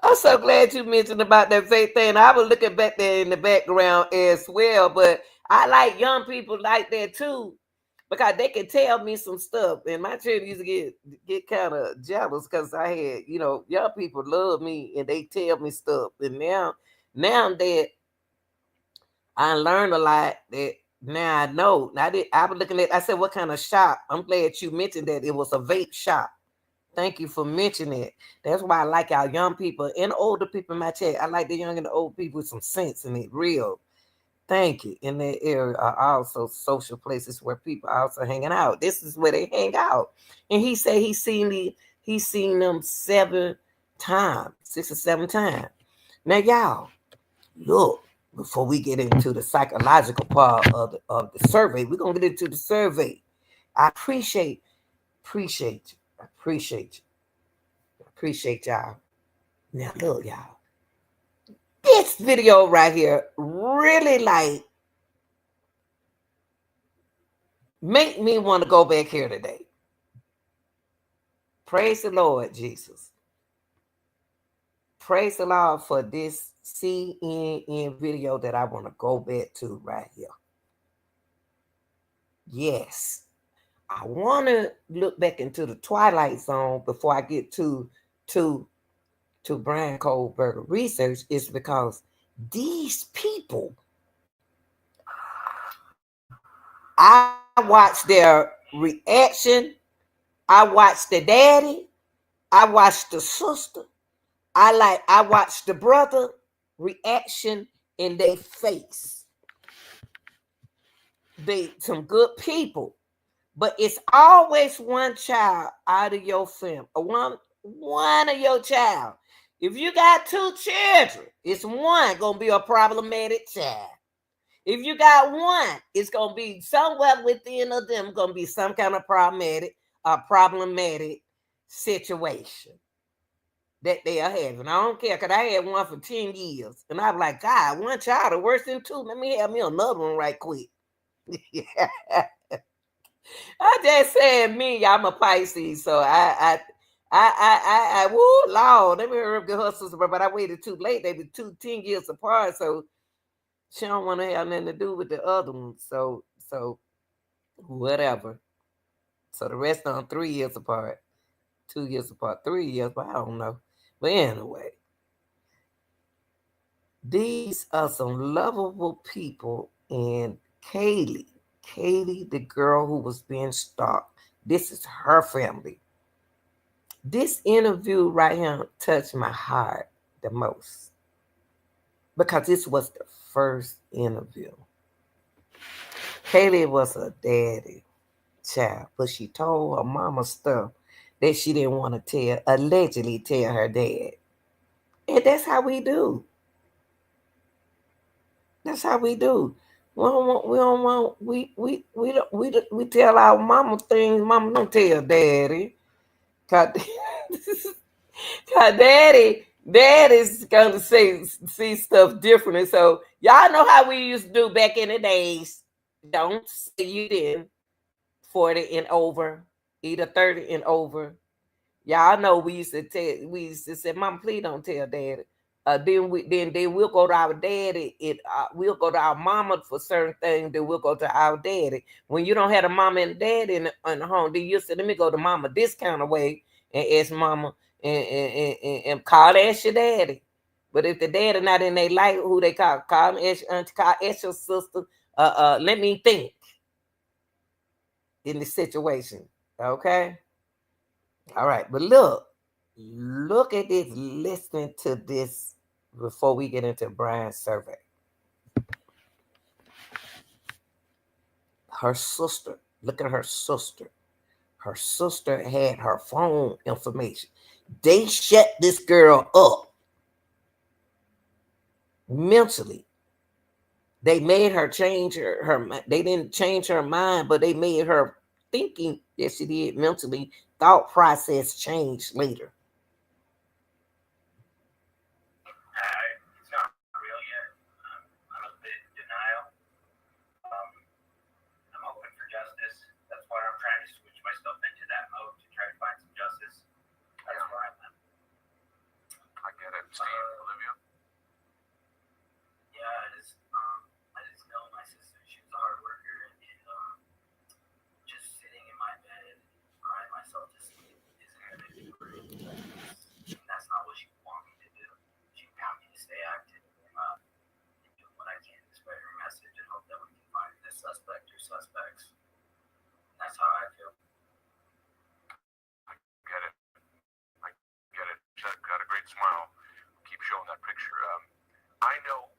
I'm so glad you mentioned about that vape thing. I was looking back there in the background as well, but I like young people like that too because they can tell me some stuff. And my children used to get kind of jealous because I had, young people love me and they tell me stuff. And now that I learned a lot, that now I know. I was looking at. I said, "What kind of shop?" I'm glad you mentioned that it was a vape shop. Thank you for mentioning it. That's why I like our young people and older people in my chat. I like the young and the old people with some sense in it, real. Thank you. In that area are also social places where people are also hanging out. This is where they hang out. And he said he's seen them 7 times, 6 or 7 times. Now y'all, look, before we get into the psychological part of the survey, we're gonna get into the survey. I appreciate you. Appreciate y'all. Now look, y'all. This video right here really make me want to go back here today. Praise the Lord, Jesus. Praise the Lord for this CNN video that I want to go back to right here. Yes. I want to look back into the Twilight Zone before I get to Bryan Kohberger research, is because these people, I watched their reaction. I watched the daddy. I watched the sister. I watched the brother reaction in their face. They some good people, but it's always one child out of your family, one of your child. If you got 2 children, it's one gonna be a problematic child. If you got one, it's gonna be somewhere within of them gonna be some kind of problematic situation that they are having. I don't care, because I had one for 10 years. And I was like, God, one child is worse than 2. Let me have me another one right quick. I just said me, I'm a Pisces, so woo, Lord, let me hurry up get her sister, but I waited too late. They were 10 years apart, so she don't want to have nothing to do with the other one. So whatever. So the rest of them 3 years apart, 2 years apart, 3 years, but I don't know. But anyway, these are some lovable people. And Kaylee, the girl who was being stalked, this is her family. This interview right here touched my heart the most because this was the first interview. Kaylee was a daddy child, but she told her mama stuff that she didn't want to allegedly tell her dad. And that's how we do. That's how we do. We tell our mama things. Mama don't tell daddy. Cause, cause daddy's gonna see stuff differently. So y'all know how we used to do back in the days. Don't say you didn't. 40 and over, either 30 and over. Y'all know we used to say, Mama, please don't tell daddy. Then we'll go to our daddy. We'll go to our mama for certain things. Then we'll go to our daddy. When you don't have a mama and daddy in the home, then you say, let me go to mama this kind of way and ask mama and call ask your daddy. But if the daddy not in their life, who they call ask your auntie, call ask your sister. Let me think. in the situation. Okay. All right. But look at this. Listen to this before we get into Bryan's survey. Her sister, look at her sister. Her sister had her phone information. They shut this girl up mentally. They made her change her. They didn't change her mind, but they made her thinking that she did mentally. Thought process changed later. It's not real yet. I'm a bit in denial. Um, I'm hoping for justice. That's why I'm trying to switch myself into that mode to try to find some justice. That's where I'm at. I get it. Steve, Olivia? Yeah, I just know my sister. She was a hard worker, and just sitting in my bed, crying myself to sleep isn't gonna do it. That's not what she wanted me to do. She wanted me to stay active and do what I can to spread her message and hope that we can find the suspect or suspects. That's how I feel. I get it. I get it. You've got a great smile. Keep showing that picture. I know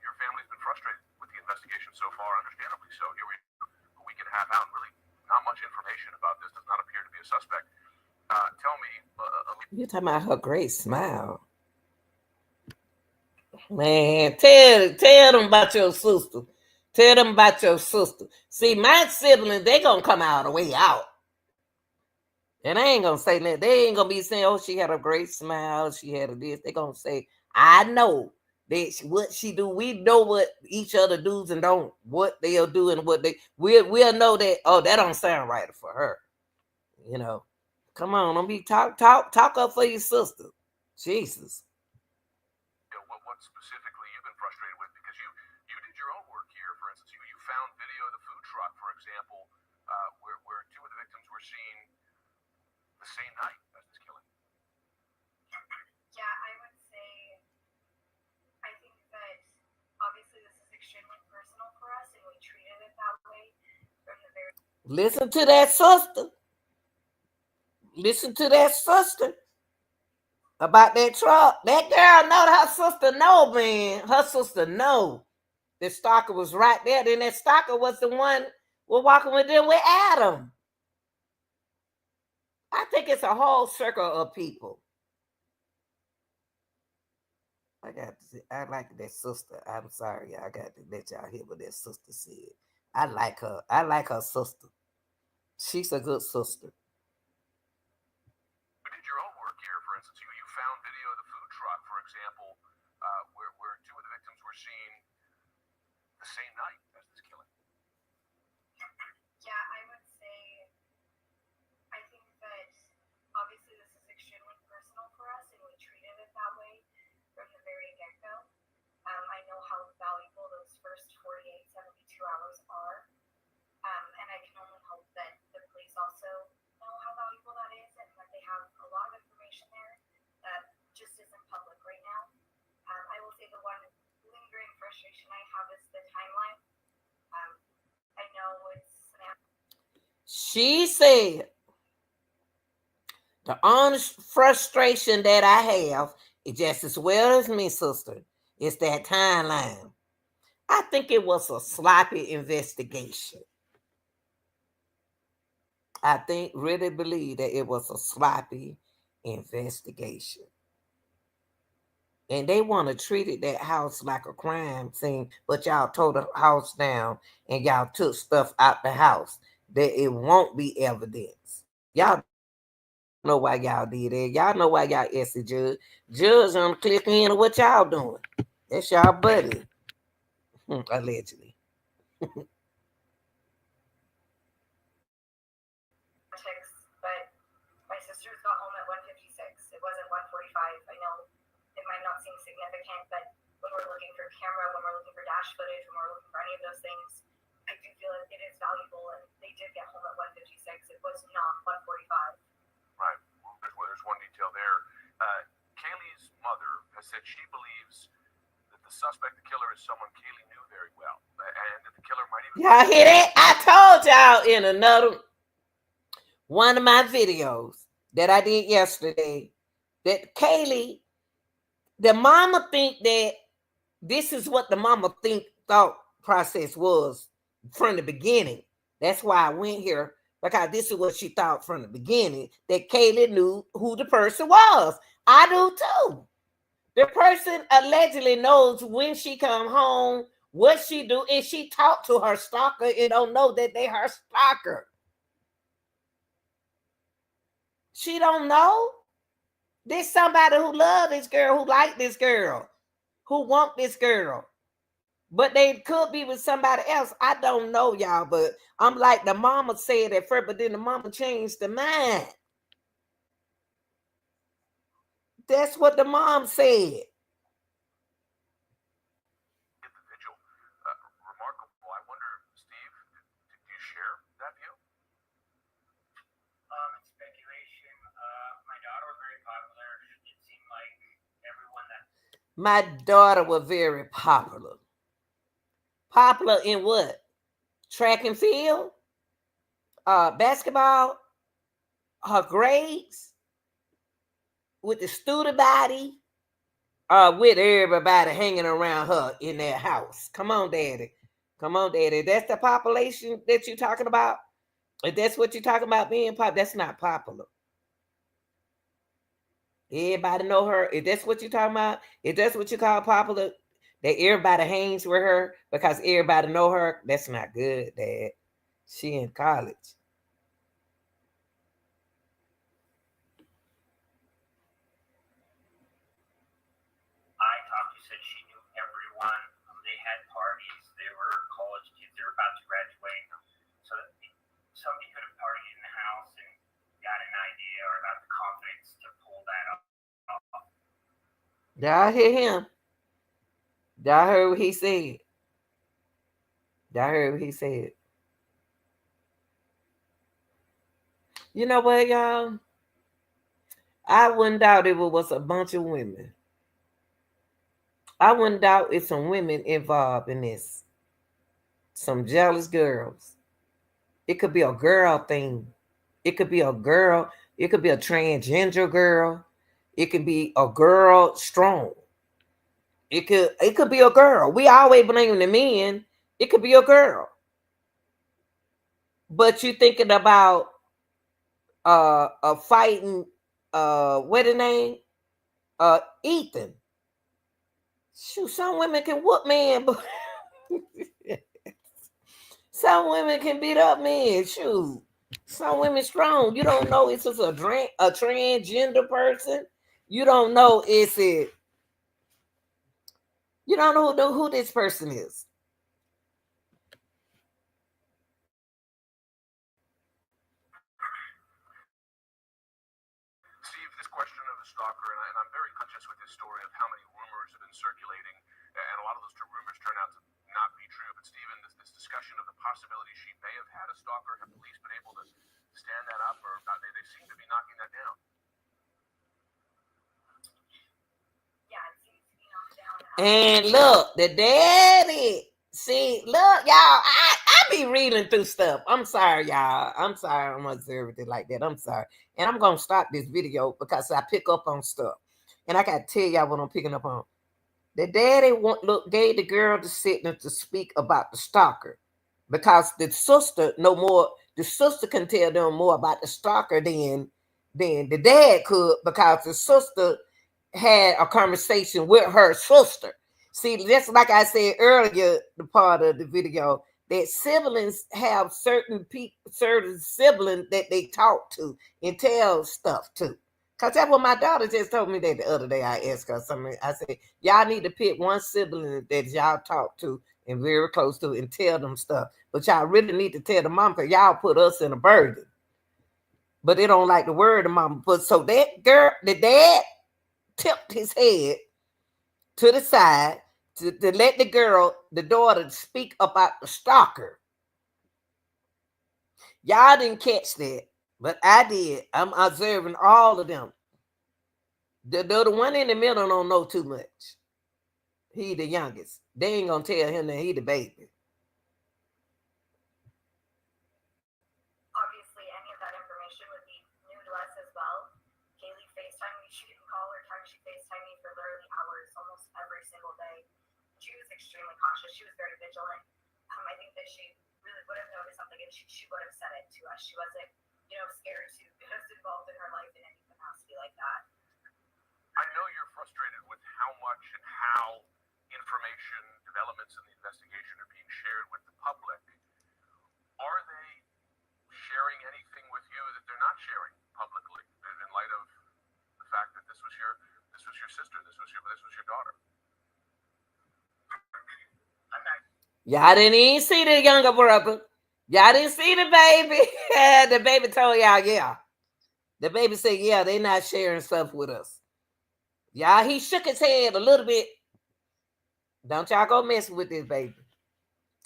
your family's been frustrated with the investigation so far, understandably so. Here we are, a week and a half out, really not much information about this. Does not appear to be a suspect. Tell me, You talking about her great smile? Man, tell them about your sister. Tell them about your sister. See, my siblings, they gonna come out the way out. And I ain't gonna say that. They ain't gonna be saying, "Oh, she had a great smile. She had a this." They gonna say, "I know that what she do. We know what each other does and don't. What they'll do and what they. We'll know that. Oh, that don't sound right for her. You know. Come on, don't be talk up for your sister. Jesus. what specifically you've been frustrated with? Because you did your own work here. For instance, you found video of the food truck, for example, where two of the victims were seen the same night as this killing. Yeah, I would say, I think that obviously this is extremely personal for us and we treated it that way from the very. Listen to that sister. Listen to that sister about that truck. That girl know that her sister know, man. Her sister know that Stalker was right there. Then that Stalker was the one was walking with them with Adam. I think it's a whole circle of people. I like that sister. I'm sorry, I got to let y'all hear what that sister said. I like her. I like her sister. She's a good sister. You did your own work here. For instance, you found video of the food truck, for example, where two of the victims were seen the same night as this killing. Yeah, I would say, I think that obviously this is extremely personal for us and we treated it that way from the very get-go. I know how valuable those first 48, 72 hours are. And I can only hope that the police also know how valuable that is and that they have a lot of information there that just isn't public right now. I will say the one lingering frustration I have is the timeline. I know it's She said the honest frustration that I have is just as well as me, sister. It's that timeline. I think it was a sloppy investigation. I really believe that it was a sloppy investigation. And they want to treat that house like a crime scene, but y'all tore the house down and y'all took stuff out the house that it won't be evidence. Y'all know why y'all did that. Y'all know why y'all asked the judge. Judge on click in what y'all doing. That's y'all buddy. Allegedly. but my sisters got home at 1:56. It wasn't 1:45. I know it might not seem significant, but when we're looking for camera, when we're looking for dash footage, when we're looking for any of those things, I do feel it is valuable. And they did get home at 1:56. It was not 1:45. Right. Well, there's one detail there. Kaylee's mother has said she believes that the suspect, the killer, is someone Kaylee knew very well, and that the killer might even. Y'all hear that? I told y'all y'all in another one of my videos that I did yesterday that Kaylee, the mama think that this is what the mama thought process was from the beginning. That's why I went here, because this is what she thought from the beginning, that Kaylee knew who the person was. I do too. The person allegedly knows when she come home, what she do, and she talked to her stalker and don't know that they her stalker. She don't know. There's somebody who love this girl, who like this girl, who want this girl. But they could be with somebody else. I don't know, y'all. But I'm like the mama said at first, but then the mama changed the mind. That's what the mom said. Individual. Remarkable. I wonder, Steve, do you share that view? It's speculation. My daughter was very popular. It seemed like everyone that My daughter was very popular. Popular in what? Track and field? Basketball? Her grades? With the student body? With everybody hanging around her in their house. Come on, daddy. Come on, daddy. That's the population that you're talking about? If that's what you're talking about being popular, that's not popular. Everybody know her. If that's what you're talking about, if that's what you call popular, that everybody hangs with her because everybody know her, that's not good, Dad. She in college. I talked to said she knew everyone. They had parties. They were college kids. They were about to graduate. So somebody could have partied in the house and got an idea or got the confidence to pull that off. Y'all hear him? Y'all heard what he said. Y'all heard what he said. You know what, y'all? I wouldn't doubt it was a bunch of women. I wouldn't doubt it's some women involved in this. Some jealous girls. It could be a girl thing. It could be a girl. It could be a transgender girl. It could be a girl strong. It could be a girl. We always blame the men. It could be a girl. But you thinking about a fighting what the name? Ethan. Shoot, some women can whoop men, but some women can beat up men. Shoot. Some women strong. You don't know it's just a transgender person. You don't know it's it. You don't know who this person is. Steve, this question of the stalker, and I'm very conscious with this story of how many rumors have been circulating, and a lot of those rumors turn out to not be true. But Stephen, this discussion of the possibility she may have had a stalker, have police been able to stand that up, or they seem to be knocking that down? Yeah, it seems to be knocked down. And look, the daddy. See, look, y'all. I be reading through stuff. I'm sorry, y'all. I'm sorry I'm observant like that. I'm sorry. And I'm gonna stop this video because I pick up on stuff. And I gotta tell y'all what I'm picking up on. The daddy gave the girl to sit and to speak about the stalker. Because the sister no more, the sister can tell them more about the stalker than the dad could, because the sister had a conversation with her sister. See, just like I said earlier, the part of the video, that siblings have certain siblings that they talk to and tell stuff to. Because that's what my daughter just told me that the other day. I asked her something. I said, y'all need to pick one sibling that y'all talk to and very close to and tell them stuff. But y'all really need to tell the mom, because y'all put us in a burden. But they don't like the word of mama. But so that girl, the dad tipped his head to the side to let the girl, the daughter, speak about the stalker. Y'all didn't catch that, but I did. I'm observing all of them. The one in the middle don't know too much. He the youngest. They ain't gonna tell him that he the baby. information would be new to us as well. Kaylee FaceTime me. She didn't call her time. She FaceTime me for literally hours, almost every single day. She was extremely cautious. She was very vigilant. I think that she really would have noticed something and she would have said it to us. She wasn't, scared to get us involved in her life in any capacity like that. I know you're frustrated with how much and how information developments in the investigation are being shared with the public. Are they sharing anything with you that they're not sharing publicly in light of the fact that this was your sister, this was your daughter? Y'all didn't even see the younger brother. Y'all didn't see the baby. The baby told y'all, yeah. The baby said, yeah, they not sharing stuff with us. Y'all, he shook his head a little bit. Don't y'all go mess with this baby.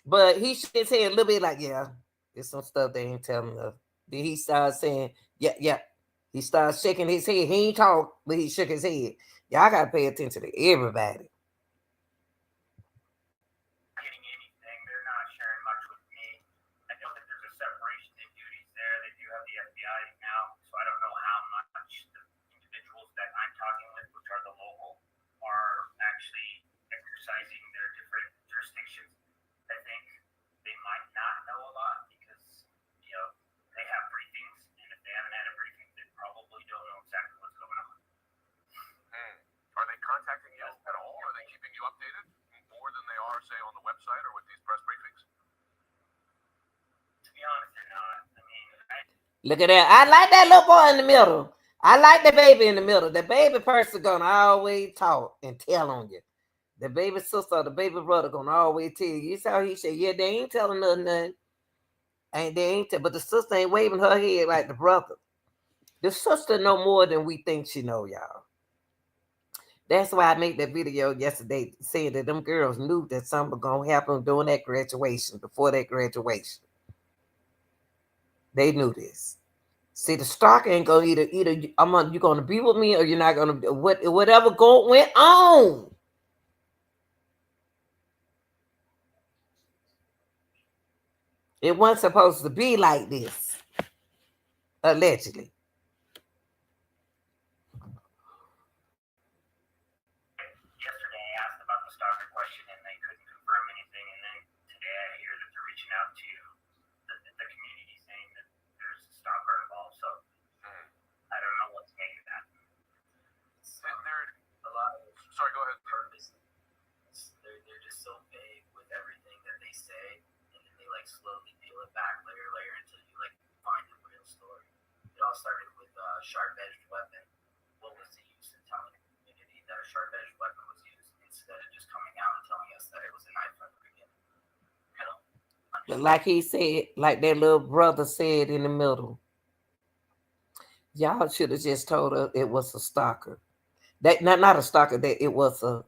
But he shook his head a little bit like, yeah, there's some stuff they ain't telling us. Then he started saying, yeah. He started shaking his head. He ain't talk, but he shook his head. Y'all got to pay attention to everybody. Their different jurisdictions. I think they might not know a lot because they have briefings, and if they haven't had a briefing, they probably don't know exactly what's going on. Are they contacting you at all? Are they keeping you updated more than they are, say, on the website or with these press briefings? To be honest, they're not. I mean, look at that. I like that little boy in the middle. I like the baby in the middle. The baby person gonna always talk and tell on you. The baby sister or the baby brother gonna always tell you. You saw he said, yeah, they ain't telling us nothing. But the sister ain't waving her head like the brother. The sister know more than we think she know, y'all. That's why I made that video yesterday saying that them girls knew that something was gonna happen during that graduation, before that graduation. They knew this. See, the stalker ain't gonna either you gonna be with me or you're not gonna whatever went on. It wasn't supposed to be like this. Allegedly. Yesterday I asked about the stalker question and they couldn't confirm anything, and then today I hear that they're reaching out to the community saying that there's a stalker involved, so I don't know what to make of that. A lot of sorry, go ahead. Purpose. They're just so vague with everything that they say, and then they slowly peel it back layer until you find the real story. It all started with a sharp-edged weapon. What was the use in telling the community that a sharp-edged weapon was used instead of just coming out and telling us that it was a knife from the beginning? Like he said, like that little brother said in the middle. Y'all should have just told us it was a stalker. That not a stalker, that it was a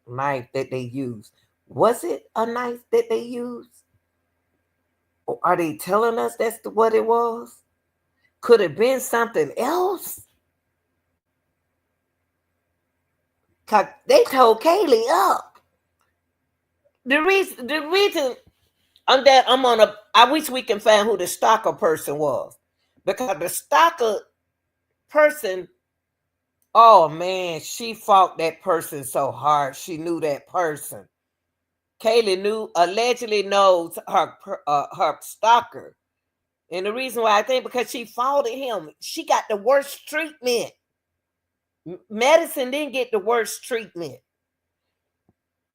knife that they used. Was it a knife that they used? Or are they telling us that's what it was? Could it have been something else? Cause they told Kaylee up. The reason I wish we can find who the stalker person was. Because the stalker person, oh man, she fought that person so hard. She knew that person. Kaylee allegedly knows her stalker. And the reason why I think because she fought him, she got the worst treatment. Medicine didn't get the worst treatment.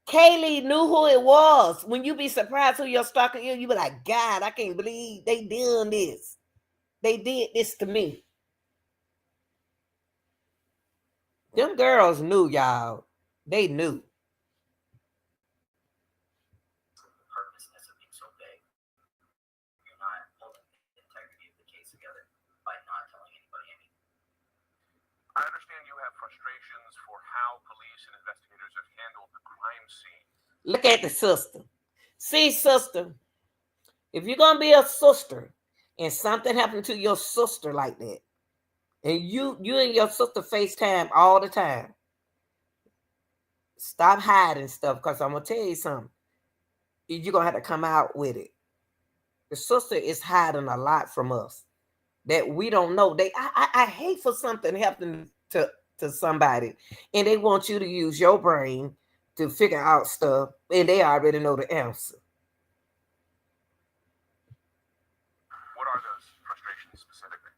Kaylee knew who it was. When you be surprised who your stalker is, you be like, God, I can't believe they did this. They did this to me. Them girls knew, y'all. They knew. Purposeness of being so vague. You're not holding the integrity of the case together by not telling anybody anything. I understand you have frustrations for how police and investigators have handled the crime scene. Look at the sister. See, sister, if you're going to be a sister and something happened to your sister like that, and you and your sister FaceTime all the time, stop hiding stuff, because I'm going to tell you something. You're going to have to come out with it. The sister is hiding a lot from us. that we don't know. I hate for something happening to somebody and they want you to use your brain to figure out stuff and they already know the answer. What are those frustrations specifically?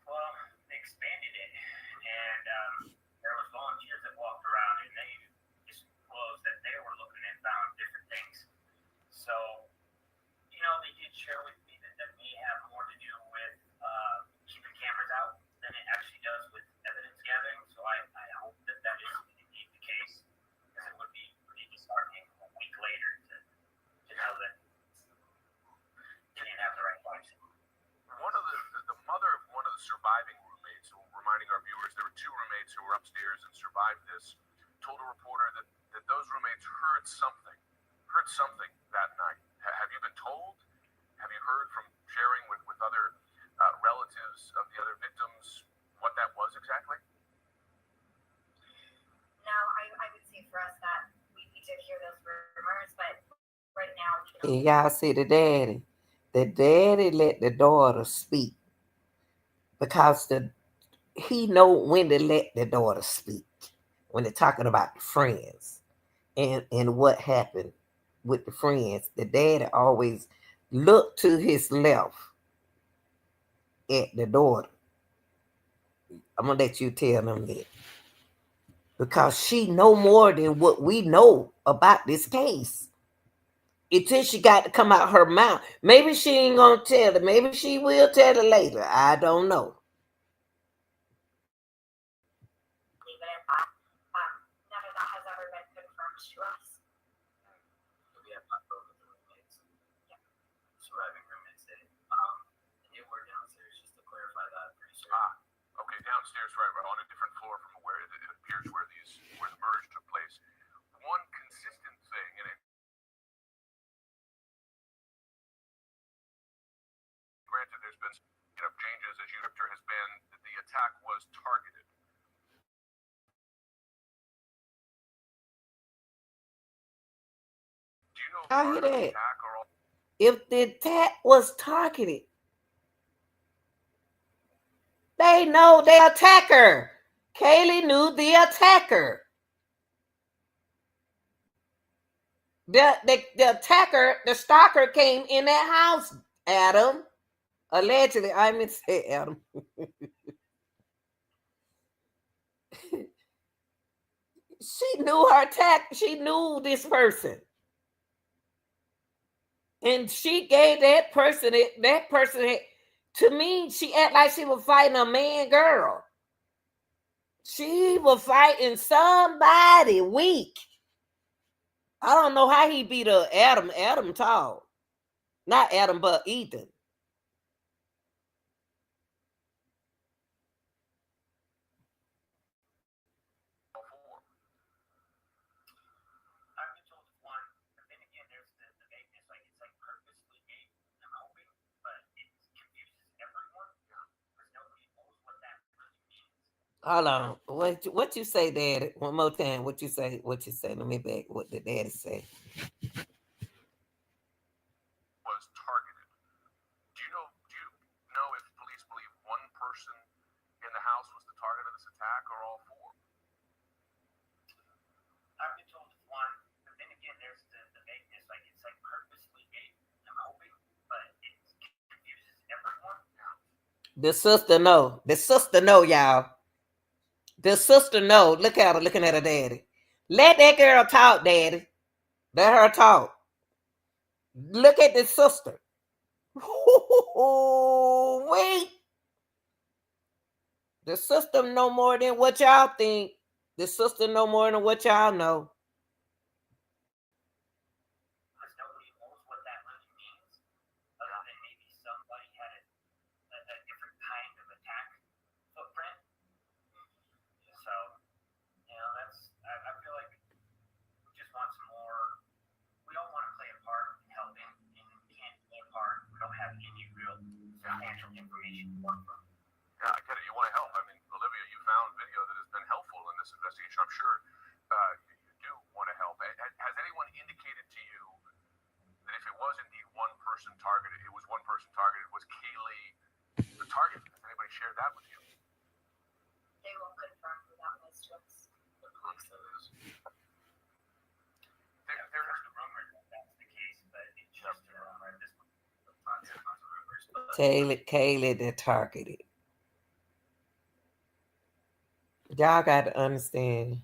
Well, they expanded it, and there was volunteers that walked around, and they disclosed that they were looking and found different things. So, they did share with me that may have more to do with keeping cameras out than it actually does with evidence gathering. So I hope that is indeed the case, because it would be pretty disheartening a week later to know that they didn't have the right lives. One of the mother of one of the surviving roommates, reminding our viewers, there were two roommates who were upstairs and survived this, told a reporter that those roommates heard something that night. Have you been told? Have you heard from sharing with other relatives of the other victims what that was exactly? No, I would say for us that we did hear those rumors, but right now we don't. And y'all see the daddy. The daddy let the daughter speak because he know when to let the daughter speak when they're talking about the friends and what happened with the friends. The daddy always looked to his left at the daughter. I'm gonna let you tell them that because she know more than what we know about this case. Until she got to come out her mouth. Maybe she ain't gonna tell it. Maybe she will tell it later. I don't know. Even if that, none of that has ever been confirmed to us. We have not spoken with the roommates. Yeah. Surviving roommates. They were downstairs, just to clarify that. Pretty sure. Okay, downstairs, right, on a different floor from where it appears where the murders took place. One consistent thing, and granted, there's been changes as you has been that the attack was targeted. Do you know if I part hear of the that. attack or all? If the attack was targeted, they know the attacker. Kaylee knew the attacker. The attacker, the stalker came in that house, Adam. Allegedly, I meant to say Adam. She knew her attack. She knew this person. And she gave that person, to me, she act like she was fighting a man girl. She was fighting somebody weak. I don't know how he beat her. Adam tall. Not Adam, but Ethan. I've been told it's one, but then again, there's the vagueness. Like it's like purposely made. I'm hoping, but it confuses everyone because nobody knows what that really means. Hold on. What you say, Daddy? One more time. What you say? What you say? Let me back. What did Daddy say? Was targeted. Do you know if police believe one person in the house was the target of this attack or all four? I've been told it's one, but then again, there's the vagueness. Like it's like purposely made. I'm hoping, but it confuses everyone. The sister know. The sister know, y'all. The sister know. Look at her looking at her daddy. Let that girl talk, Daddy. Let her talk. Look at the sister. Wait. The sister know more than what y'all think. The sister know more than what y'all know. Because nobody knows what that really means, other than maybe somebody had a different kind of attack footprint. So, that's. I feel like we just want some more. We all want to play a part in helping, and we can't play a part. We don't have any real substantial information to work from. Yeah, I get it. You want to help. I mean, Olivia, you found video that has been helpful in this investigation. I'm sure you do want to help. Has anyone indicated to you that if it was indeed one person targeted, it was one person targeted, Kaylee, that targeted. Y'all got to understand.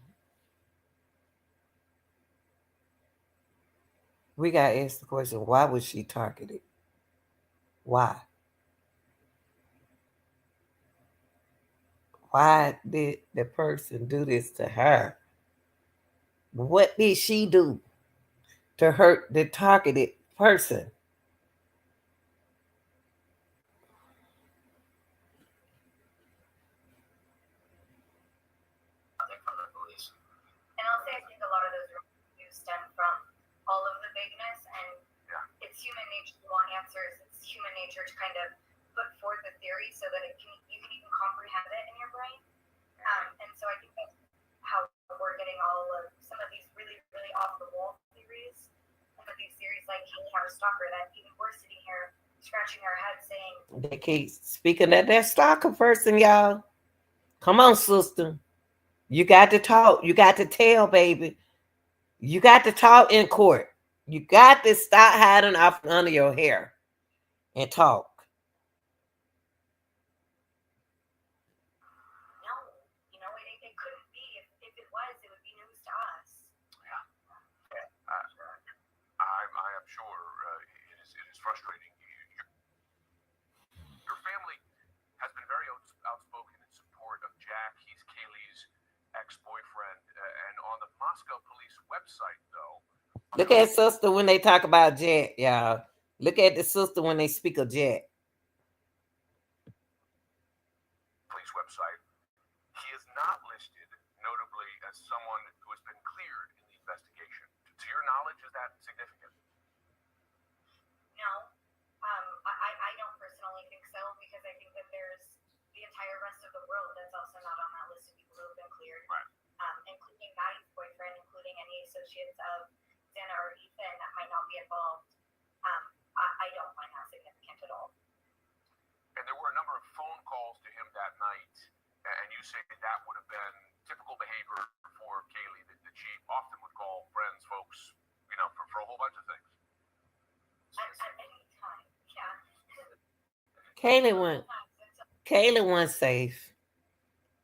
We got to ask the question: why was she targeted? Why? Why did the person do this to her? What did she do to hurt the targeted person? Nothing from the police. And I'll say I think a lot of those reviews stem from all of the vagueness, and Yeah. it's human nature to want answers. It's human nature to kind of put forth a theory so that you can even comprehend it in your brain. And so I think that's how we're getting all of some of these really, really off the wall theories. Some of these theories like Haley had a stalker, that even we're sitting here scratching our heads saying, They keep speaking of that stalker person, y'all. Come on, sister. You got to talk. You got to tell, baby. You got to talk in court. You got to stop hiding off under your hair and talk. no, it couldn't be. If it was, it would be news to us. Yeah. I am sure it is frustrating. Your family has been very outspoken in support of Jack. He's Kaylee's ex-boyfriend, and on the Moscow police website, though. Look at sister when they talk about Jack, y'all. Look at the sister when they speak of Jack. Police website. He is not listed, notably, as someone who has been cleared in the investigation. To your knowledge, is that significant? No, I don't personally think so, because I think that there's the entire rest of the world that's also not on that list of people who have been cleared, Right. including Maddie's boyfriend, including any associates of Xana or Ethan that might not be involved. I don't find that significant at all. And there were a number of phone calls to him that night, and you say that would have been typical behavior for Kaylee, that she often would call friends, folks, for a whole bunch of things. At any time, yeah. Kaylee went safe.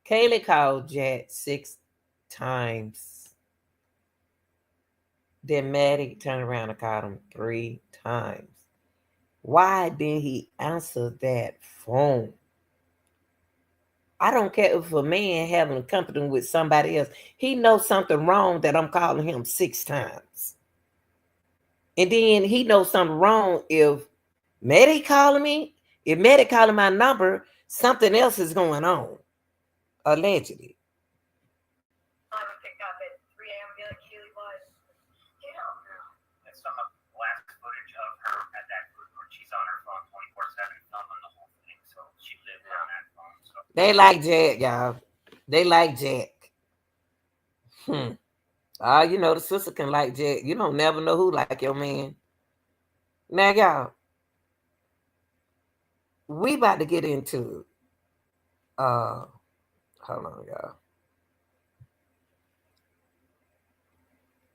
Kaylee called Jack 6 times. Then Maddie turned around and called him 3 times. Why didn't he answer that phone? I don't care if a man having company with somebody else, he knows something wrong that I'm calling him 6 times. And then he knows something wrong if Maddie calling me. If Maddie calling my number, something else is going on, allegedly. I would pick up at 3 a.m. and be like, Keely, what? And some of the last footage of her at that group where she's on her phone 24/7 filming the whole thing. So she lived on that phone. So They like Jack, y'all. They like Jack. The sister can like Jack. You don't never know who like your man. Now, y'all, we about to get into hold on, y'all.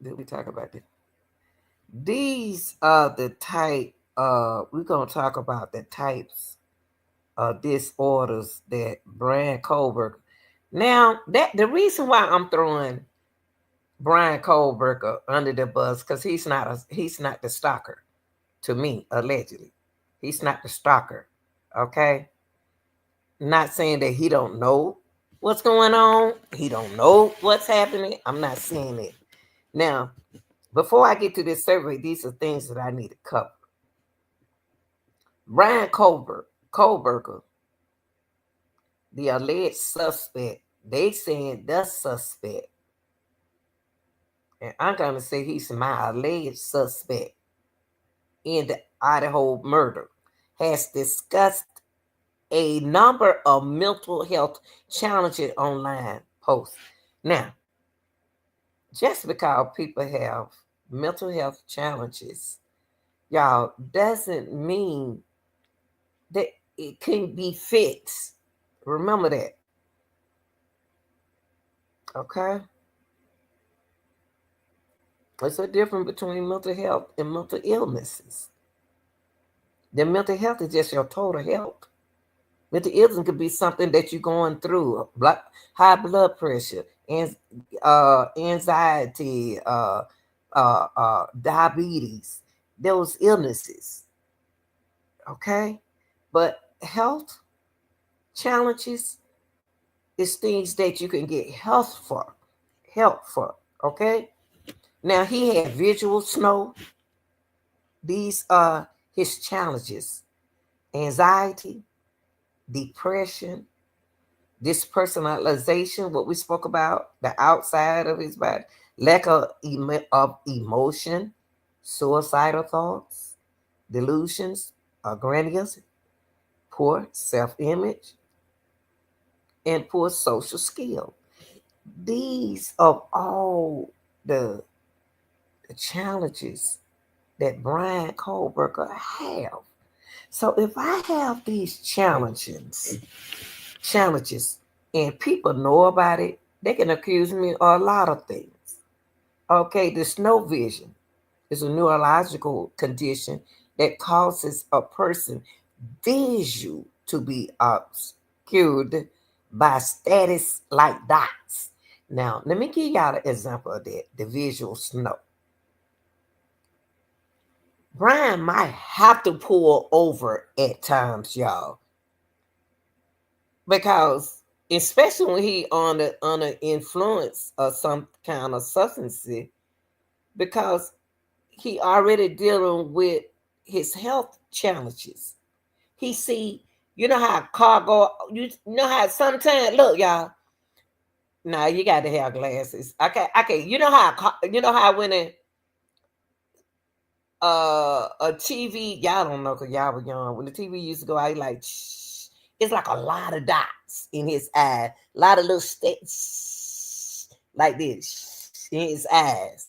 Did we talk about this? These are the type we're gonna talk about the types of disorders that Bryan Kohberger. Now, that the reason why I'm throwing Bryan Kohberger under the bus, because he's not the stalker to me, allegedly. He's not the stalker. Okay. Not saying that he don't know what's going on. He don't know what's happening. I'm not saying it. Now, before I get to this survey, these are things that I need to cover. Bryan Kohberger, the alleged suspect, they saying the suspect, and I'm going to say he's my alleged suspect in the Idaho murder, has discussed a number of mental health challenges online posts. Now, just because people have mental health challenges, y'all, doesn't mean that it can be fixed. Remember that. Okay? There's a difference between mental health and mental illnesses. The mental health is just your total health. Mental illness could be something that you're going through, high blood pressure, and anxiety, diabetes, those illnesses. Okay, but health challenges is things that you can get help for. Okay, now he had visual snow. These are his challenges: anxiety, depression, dispersonalization, what we spoke about, the outside of his body, lack of emotion, suicidal thoughts, delusions, grandiose, poor self-image, and poor social skill. These are all the, the challenges that Bryan Kohberger have. So if I have these challenges, and people know about it, they can accuse me of a lot of things. Okay, the snow vision is a neurological condition that causes a person visual to be obscured by status like dots. Now, let me give y'all an example of that, the visual snow. Bryan might have to pull over at times, y'all, because especially when he on the influence of some kind of substance, because he already dealing with his health challenges. He see, you know how a car go, you know how sometimes, look, y'all. Now you got to have glasses. Okay. You know how you know how when a TV, y'all don't know because y'all were young. When the TV used to go out, like shh, it's like a lot of dots in his eye, a lot of little sticks like this in his eyes.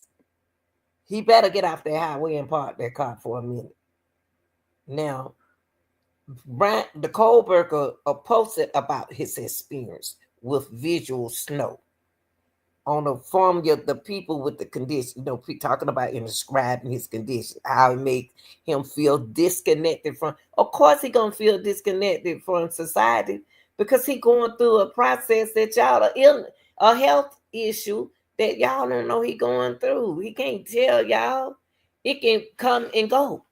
He better get off that highway and park that car for a minute. Now, Bryan, the Kohberger posted about his experience with visual snow on the formula, the people with the condition, talking about and describing his condition, how it makes him feel disconnected from. Of course, he gonna feel disconnected from society because he going through a process that y'all a health issue that y'all don't know he going through. He can't tell y'all. It can come and go.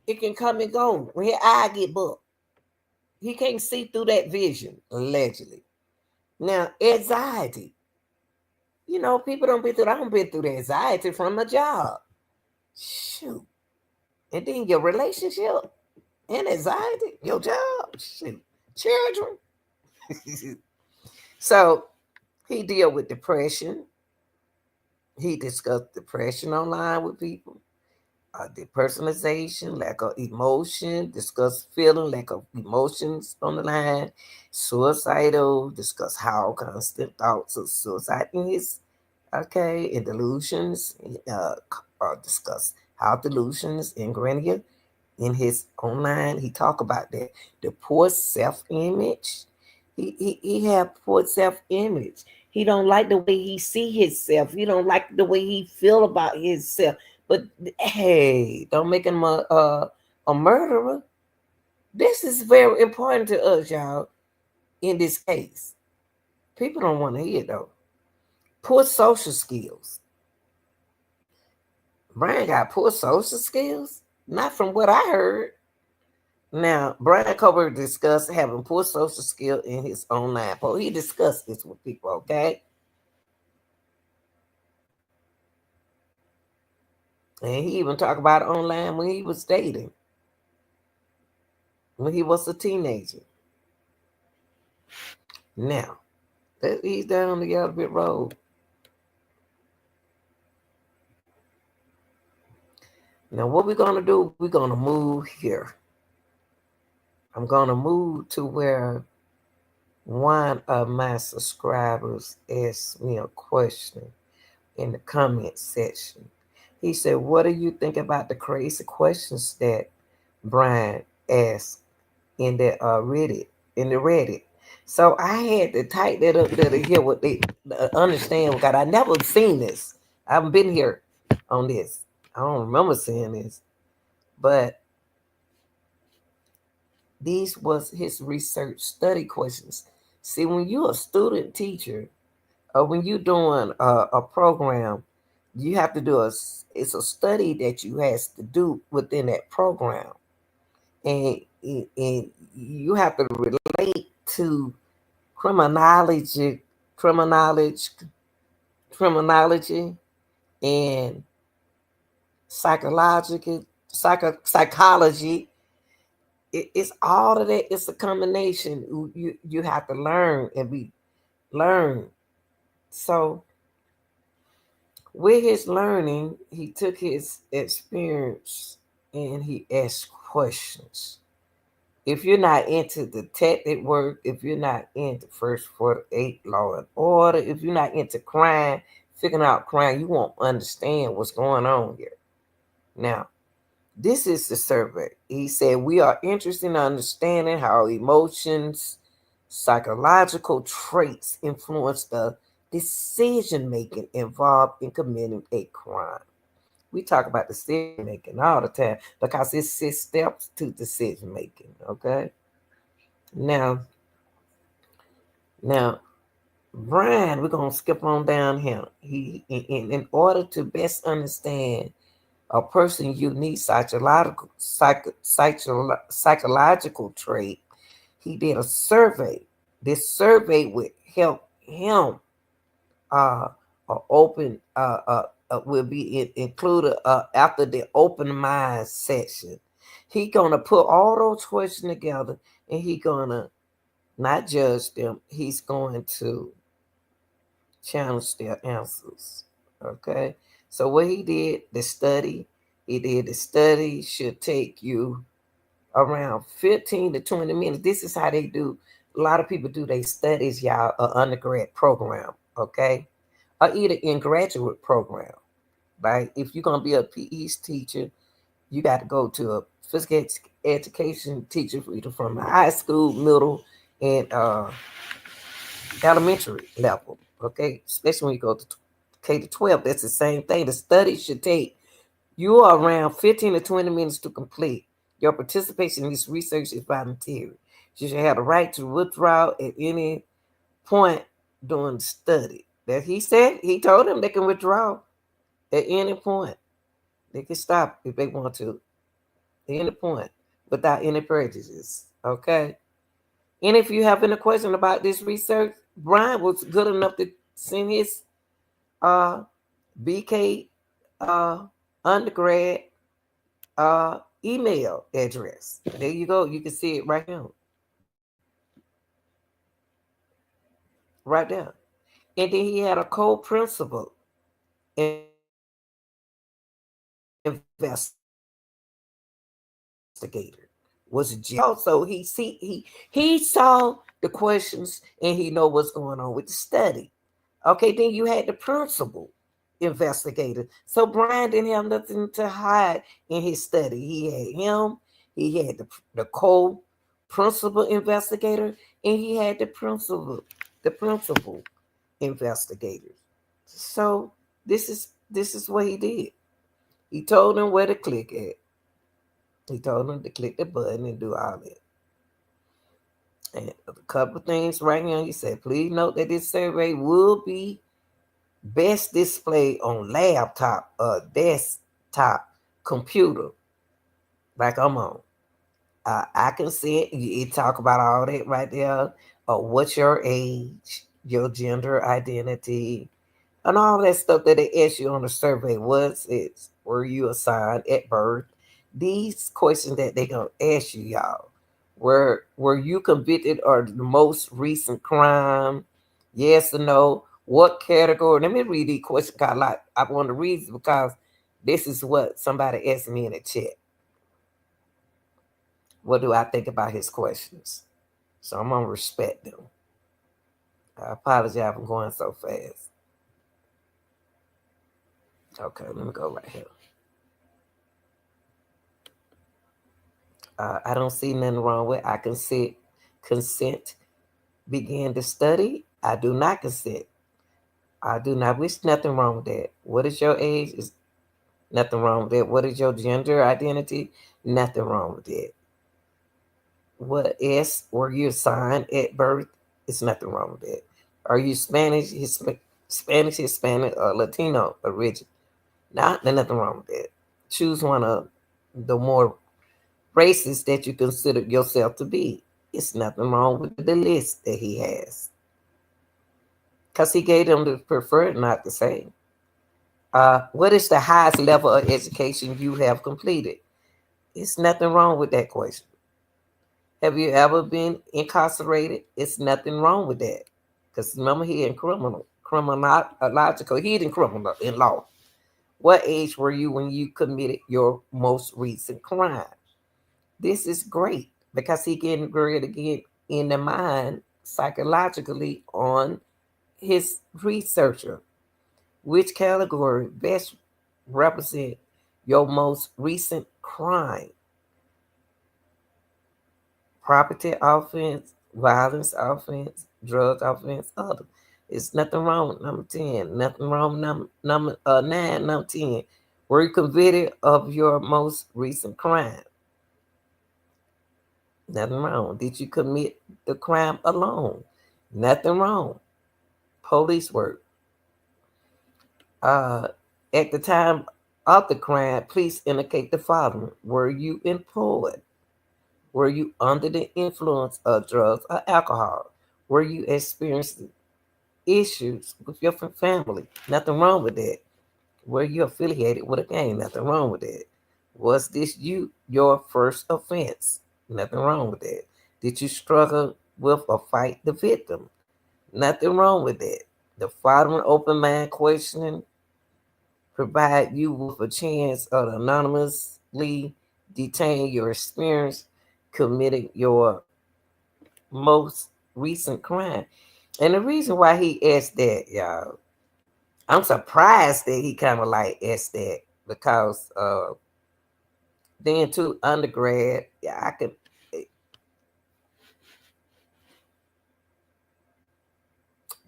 It can come and go when his eye get booked. He can't see through that vision, allegedly. Now, anxiety. People don't been through. I don't been through the anxiety from a job. Shoot. And then your relationship and anxiety, your job, shoot, children. So he deal with depression. He discussed depression online with people. Depersonalization, lack of emotion, discuss feeling, lack of emotions on the line, suicidal, discuss how constant thoughts of suicide in his, okay, and delusions, discuss how delusions and grandeur in his online, he talk about that, the poor self-image. He have poor self-image. He don't like the way he see himself. He don't like the way he feel about himself. But hey, don't make him a murderer. This is very important to us, y'all, in this case. People don't want to hear it, though. Poor social skills. Bryan got poor social skills? Not from what I heard. Now, Bryan Kohberger discussed having poor social skill in his online post. He discussed this with people, okay? And he even talked about it online when he was dating, when he was a teenager. Now, he's down the other bit road. Now, what we're going to do, we're going to move here. I'm going to move to where one of my subscribers asked me a question in the comment section. He said, what do you think about the crazy questions that Bryan asked in the Reddit? So I had to type that up there to hear what they understand, because I never seen this. I haven't been here on this. I don't remember seeing this. But These was his research study questions. See, when you're a student teacher, or when you're doing a program, you have to do it's a study that you has to do within that program, and you have to relate to criminology, criminology, criminology, and psychological psychology. It's all of that. It's a combination. You have to learn and be learn. So with his learning, he took his experience and he asked questions. If you're not into detective work, if you're not into first 48 law and order, if you're not into crime, figuring out crime, you won't understand what's going on here. Now, this is the survey. He said, we are interested in understanding how emotions, psychological traits influence the decision making involved in committing a crime. We talk about decision making all the time because it's 6 steps to decision making. Okay. Now, now, Bryan, we're gonna skip on down here. In order to best understand a person's unique psychological trait, he did a survey. This survey would help him uh, open will be included after the open mind section. He gonna put all those questions together, and he gonna not judge them. He's going to challenge their answers. Okay. So what he did, the study should take you around 15 to 20 minutes. This is how they do. A lot of people do their studies, y'all, undergrad program, okay? Or either in graduate program, right? If you're going to be a PE teacher, you got to go to a physical education teacher either from high school, middle, and elementary level, okay? Especially when you go to K to 12, that's the same thing. The study should take you around 15 to 20 minutes to complete. Your participation in this research is voluntary. You should have the right to withdraw at any point during the study. That he said, he told them they can withdraw at any point. They can stop if they want to, at any point, without any prejudice. Okay? And if you have any question about this research, Bryan was good enough to send his uh, BK undergrad email address. There you go. You can see it right here. Right there. And then he had a co-principal investigator. Was Joe. So he saw the questions and he know what's going on with the study. Okay, then you had the principal investigator. So Bryan didn't have nothing to hide in his study. He had him, he had the co-principal investigator, and he had the principal investigators. So this is what he did. He told them where to click at. He told them to click the button and do all that. And a couple of things right here. He said, please note that this survey will be best displayed on laptop or desktop computer like I'm on. I can see it. You talk about all that right there. What's your age, your gender identity, and all that stuff that they ask you on the survey. Were you assigned at birth? These questions that they gonna ask you, y'all. Were you convicted or the most recent crime? Yes or no? What category? Let me read these questions. I want to read because this is what somebody asked me in the chat. What do I think about his questions? So I'm gonna respect them. I apologize for going so fast. Okay, let me go right here. I don't see nothing wrong with. I consent. Begin to study. I do not consent. I do not wish. Nothing wrong with that. What is your age? Is nothing wrong with that. What is your gender identity? Nothing wrong with that. What S were you assigned at birth? It's nothing wrong with that. Are you Spanish, Hispanic, or Latino origin? There's nothing wrong with that. Choose one of the more races that you consider yourself to be. It's nothing wrong with the list that he has. Because he gave them the preferred, not the same. What is the highest level of education you have completed? It's nothing wrong with that question. Have you ever been incarcerated? It's nothing wrong with that. Because remember, he in criminological, he in criminal in law. What age were you when you committed your most recent crime? This is great because he getting ready to get in the mind psychologically on his researcher. Which category best represent your most recent crime? Property offense, violence offense, drug offense, other. It's nothing wrong with number 10. Nothing wrong with number 9, number 10. Were you convicted of your most recent crime? Nothing wrong. Did you commit the crime alone? Nothing wrong. Police work. Uh, at the time of the crime, please indicate the following. Were you employed? Were you under the influence of drugs or alcohol? Were you experiencing issues with your family? Nothing wrong with that. Were you affiliated with a gang? Nothing wrong with that. Was this your first offense? Nothing wrong with that. Did you struggle with or fight the victim? Nothing wrong with that. The following open mind questioning provide you with a chance of anonymously detain your experience committing your most recent crime. And the reason why he asked that, y'all, I'm surprised that he kind of like asked that because then too undergrad, yeah, I could.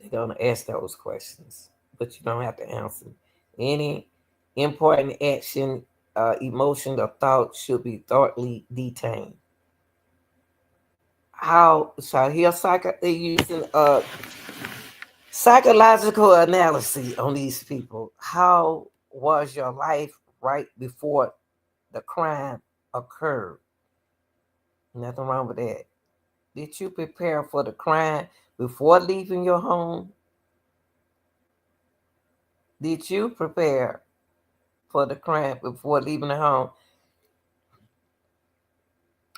They're gonna ask those questions, but you don't have to answer. Any important action, emotion, or thought should be thoroughly detained. How so? He'll using psychological analysis on these people. How was your life right before the crime occurred? Nothing wrong with that. Did you prepare for the crime before leaving your home? Did you prepare for the crime before leaving the home?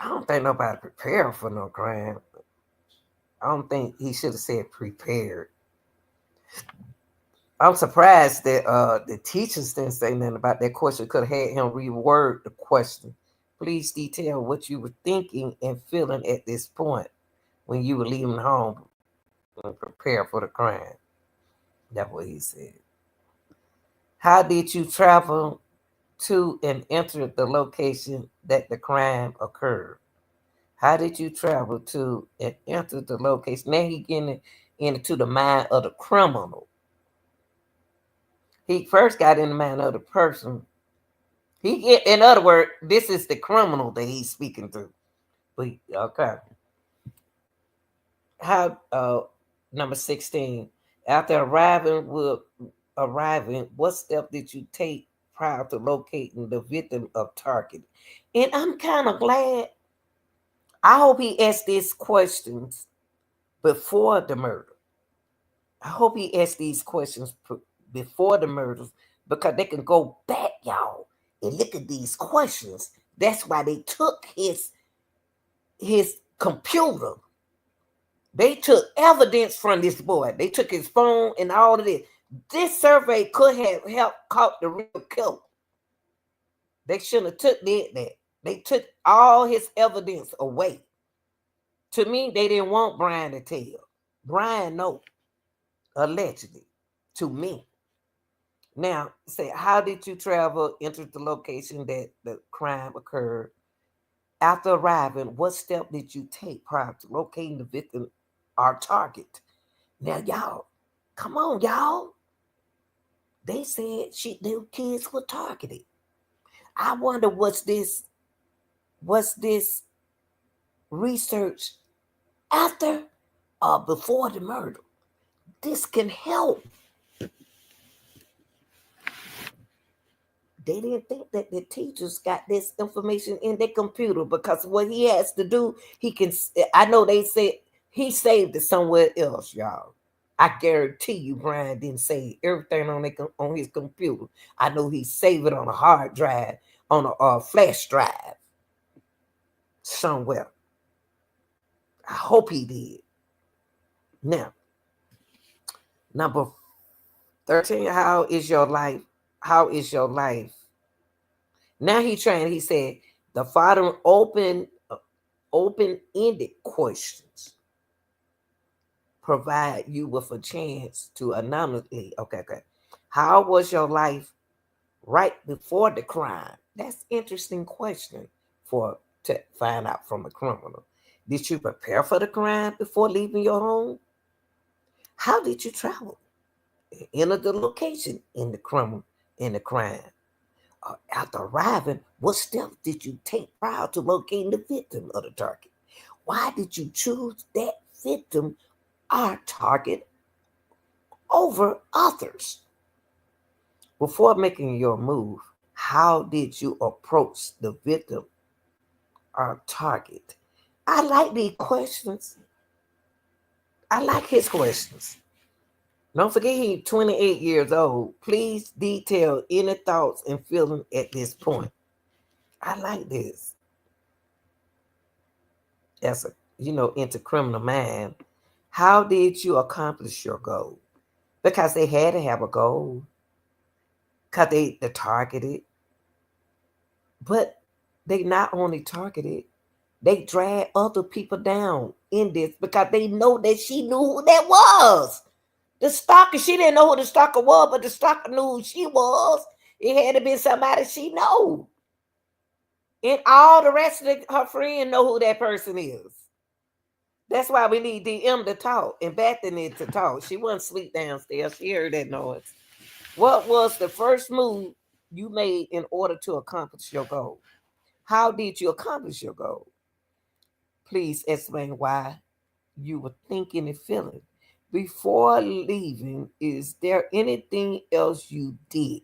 I don't think nobody prepared for no crime. I don't think he should have said prepared. I'm surprised that the teachers didn't say nothing about that question. Could have had him reword the question. Please detail what you were thinking and feeling at this point when you were leaving home and prepare for the crime. That's what he said. How did you travel to and enter the location that the crime occurred? How did you travel to and enter the location? Now he getting into the mind of the criminal. He first got in the mind of the person. In other words, this is the criminal that he's speaking to. But okay, how number 16. After arriving, what step did you take prior to locating the victim of target? And I'm kind of glad. I hope he asked these questions before the murder. I hope he asked these questions before the murders because they can go back, y'all, and look at these questions. That's why they took his computer. They took evidence from this boy. They took his phone and all of this. This survey could have helped caught the real killer. They shouldn't have took that. They took all his evidence away. To me, they didn't want Bryan to tell. Bryan know, allegedly, to me. Now, say, how did you travel, enter the location that the crime occurred? After arriving, what step did you take prior to locating the victim or target? Now, y'all, come on, y'all. They said their kids were targeted. I wonder what's this research after or before the murder. This can help. They didn't think that the teachers got this information in their computer because what he has to do, he can. I know they said he saved it somewhere else, y'all. I guarantee you, Bryan didn't save everything on his computer. I know he saved it on a hard drive, on a flash drive somewhere. I hope he did. Now, number 13, how is your life? How is your life? Now he said, the father open-ended questions provide you with a chance to anonymously, okay. How was your life right before the crime? That's interesting question to find out from a criminal. Did you prepare for the crime before leaving your home? How did you travel? Enter the location in the crime. After arriving, what steps did you take prior to locating the victim of the target? Why did you choose that victim or target over others? Before making your move, how did you approach the victim or target? I like these questions. I like his questions. Don't forget he's 28 years old. Please detail any thoughts and feelings at this point. I like this. As a into criminal mind. How did you accomplish your goal? Because they had to have a goal. Because they targeted. But they not only targeted, they drag other people down in this because they know that she knew who that was. The stalker, she didn't know who the stalker was, but the stalker knew who she was. It had to be somebody she know. And all the rest of her friends know who that person is. That's why we need DM to talk and Bethany to talk. She wasn't asleep downstairs. She heard that noise. What was the first move you made in order to accomplish your goal? How did you accomplish your goal? Please explain why you were thinking and feeling. Before leaving, is there anything else you did?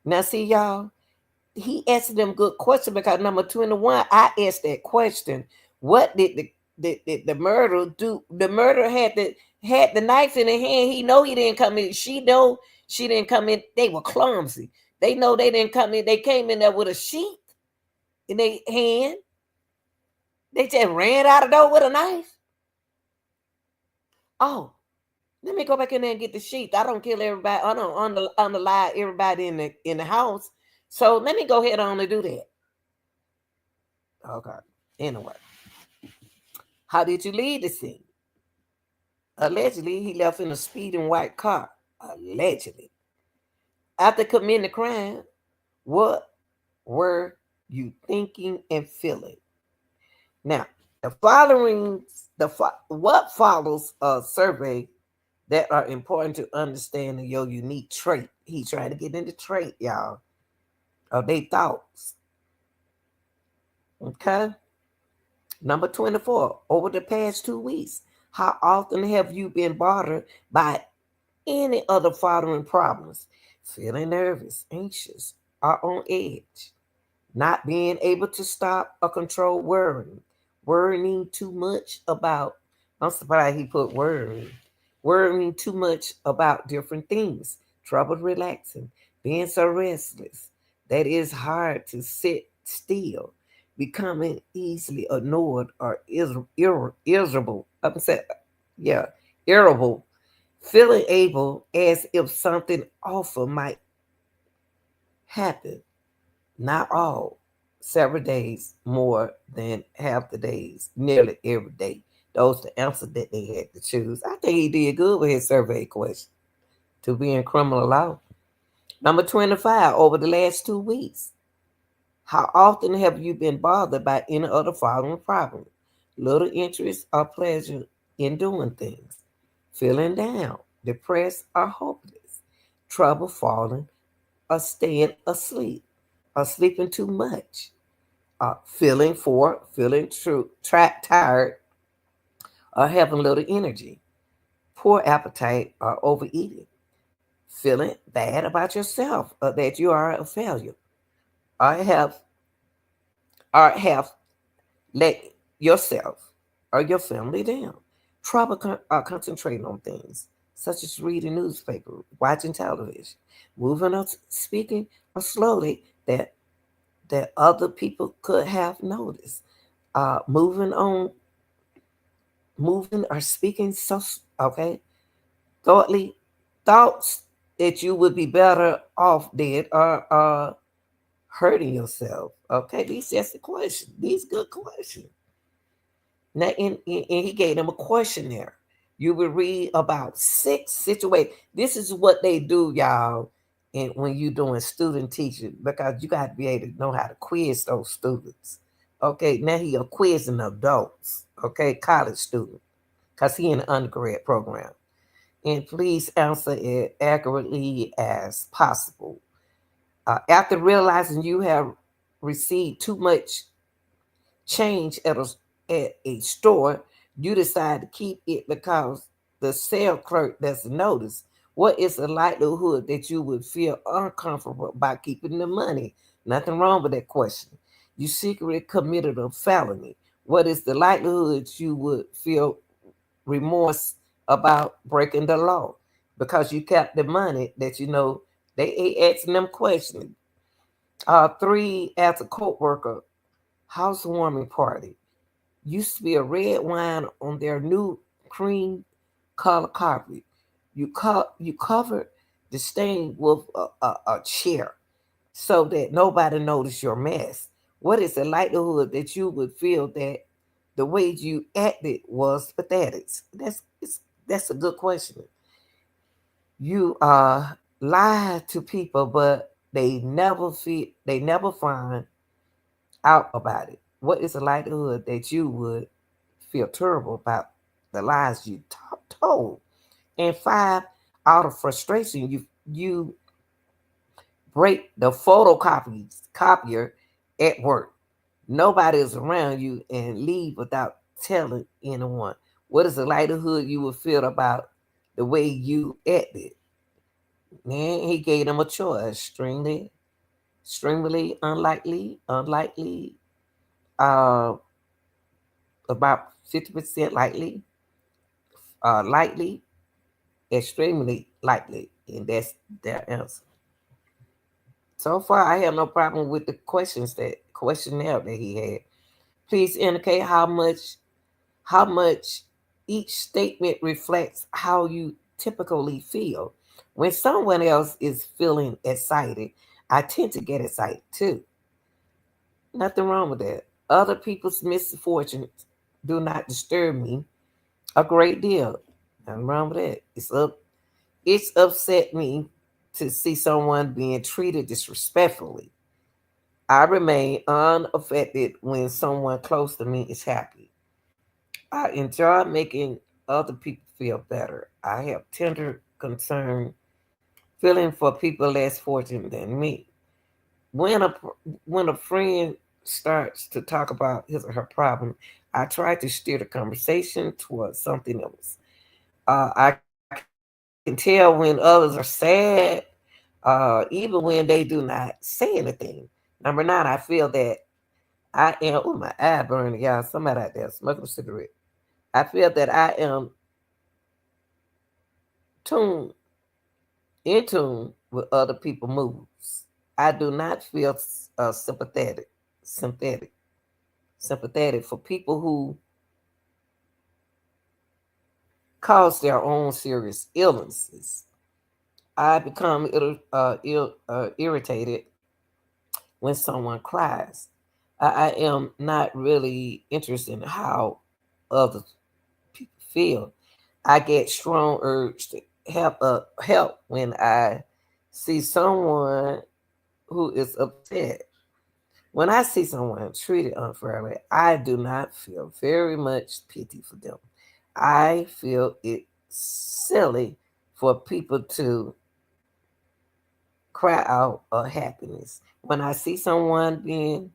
Now, see, y'all, he asked them good question because number 21, I asked that question. What did the murderer do? The murderer had the knife in her hand. He know he didn't come in. She know she didn't come in. They were clumsy. They know they didn't come in. They came in there with a sheet in their hand. They just ran out the door with a knife. Oh, let me go back in there and get the sheet. I don't kill everybody. I don't underlie everybody in the house. So let me go ahead on and do that. Okay. Anyway, how did you leave the scene? Allegedly, he left in a speeding white car. Allegedly. After committing the crime, what were you thinking and feeling? Now, what follows a survey that are important to understanding your unique trait. He trying to get into trait, y'all, of their thoughts. Okay. Number 24. Over the past 2 weeks, how often have you been bothered by any other following problems? Feeling nervous, anxious, or on edge? Not being able to stop or control worrying too much about, I'm surprised he put worrying too much about different things, trouble relaxing, being so restless that it's hard to sit still, becoming easily annoyed or irritable, upset, yeah, irritable, feeling able as if something awful might happen. Not all, several days, more than half the days, nearly every day. Those the answers that they had to choose. I think he did good with his survey question to be in criminal law. Number 25, over the last 2 weeks, how often have you been bothered by any other following problem? Little interest or pleasure in doing things, feeling down, depressed or hopeless, trouble falling or staying asleep, or sleeping too much, feeling tired, or having little energy, poor appetite, or overeating, feeling bad about yourself, or that you are a failure, or have let yourself or your family down, trouble concentrating on things such as reading newspaper, watching television, moving or speaking or slowly that other people could have noticed, moving on, moving or speaking okay, thoughtly thoughts that you would be better off dead, or hurting yourself. Okay, these just the question. These good questions. Now, and he gave them a questionnaire. You will read about 6 situations. This is what they do, y'all, and when you're doing student teaching, because you got to be able to know how to quiz those students. Okay, now he are quizzing adults, okay, college students, because he in the undergrad program. And please answer it accurately as possible. After realizing you have received too much change at a store, you decide to keep it because the sale clerk doesn't notice. What is the likelihood that you would feel uncomfortable by keeping the money? Nothing wrong with that question. You secretly committed a felony. What is the likelihood you would feel remorse about breaking the law because you kept the money that you know they asking them questions? Three, as a co-worker, housewarming party. Used to be a red wine on their new cream color carpet. You covered the stain with a chair so that nobody noticed your mess. What is the likelihood that you would feel that the way you acted was pathetic? That's a good question. You lie to people, but they never find out about it. What is the likelihood that you would feel terrible about the lies you told? And five, out of frustration, you break the copier at work. Nobody is around you and leave without telling anyone. What is the likelihood you would feel about the way you acted? Man, he gave them a choice: extremely unlikely, uh, about 50% likely, likely, extremely likely, and that's their answer. So far, I have no problem with the questionnaire that he had. Please indicate how much each statement reflects how you typically feel. When someone else is feeling excited, I tend to get excited too. Nothing wrong with that. Other people's misfortunes do not disturb me a great deal. Nothing wrong with that. It's upset me to see someone being treated disrespectfully. I remain unaffected when someone close to me is happy. I enjoy making other people feel better. I have tender concern feeling for people less fortunate than me. When a when a friend starts to talk about his or her problem, I try to steer the conversation towards something else. I can tell when others are sad, even when they do not say anything. Number 9, I feel that I am. Oh, my eye burning, y'all. Somebody out there smoking a cigarette. I feel that I am tuned in tune with other people's moves. I do not feel sympathetic, sympathetic for people who cause their own serious illnesses. I become irritated when someone cries. I am not really interested in how other people feel. I get strong urge to help when I see someone who is upset. When I see someone treated unfairly, I do not feel very much pity for them. I feel it silly for people to cry out of happiness. When I see someone being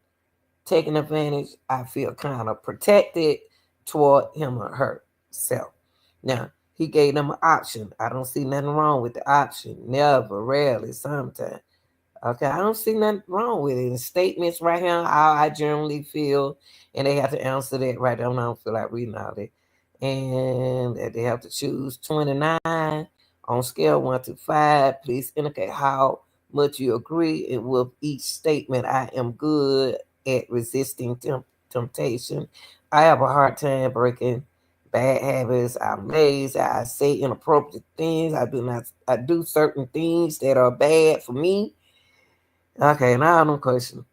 taking advantage, I feel kind of protected toward him or herself. Now, he gave them an option. I don't see nothing wrong with the option. Never, rarely, sometimes. Okay, I don't see nothing wrong with it. The statements right here, how I generally feel, and they have to answer that right there. I don't feel like reading all that. And that they have to choose 29 on scale 1 to 5. Please indicate how much you agree. And with each statement, I am good at resisting temptation. I have a hard time breaking bad habits. I'm lazy. I say inappropriate things. I do not. I do certain things that are bad for me. Okay, now no question.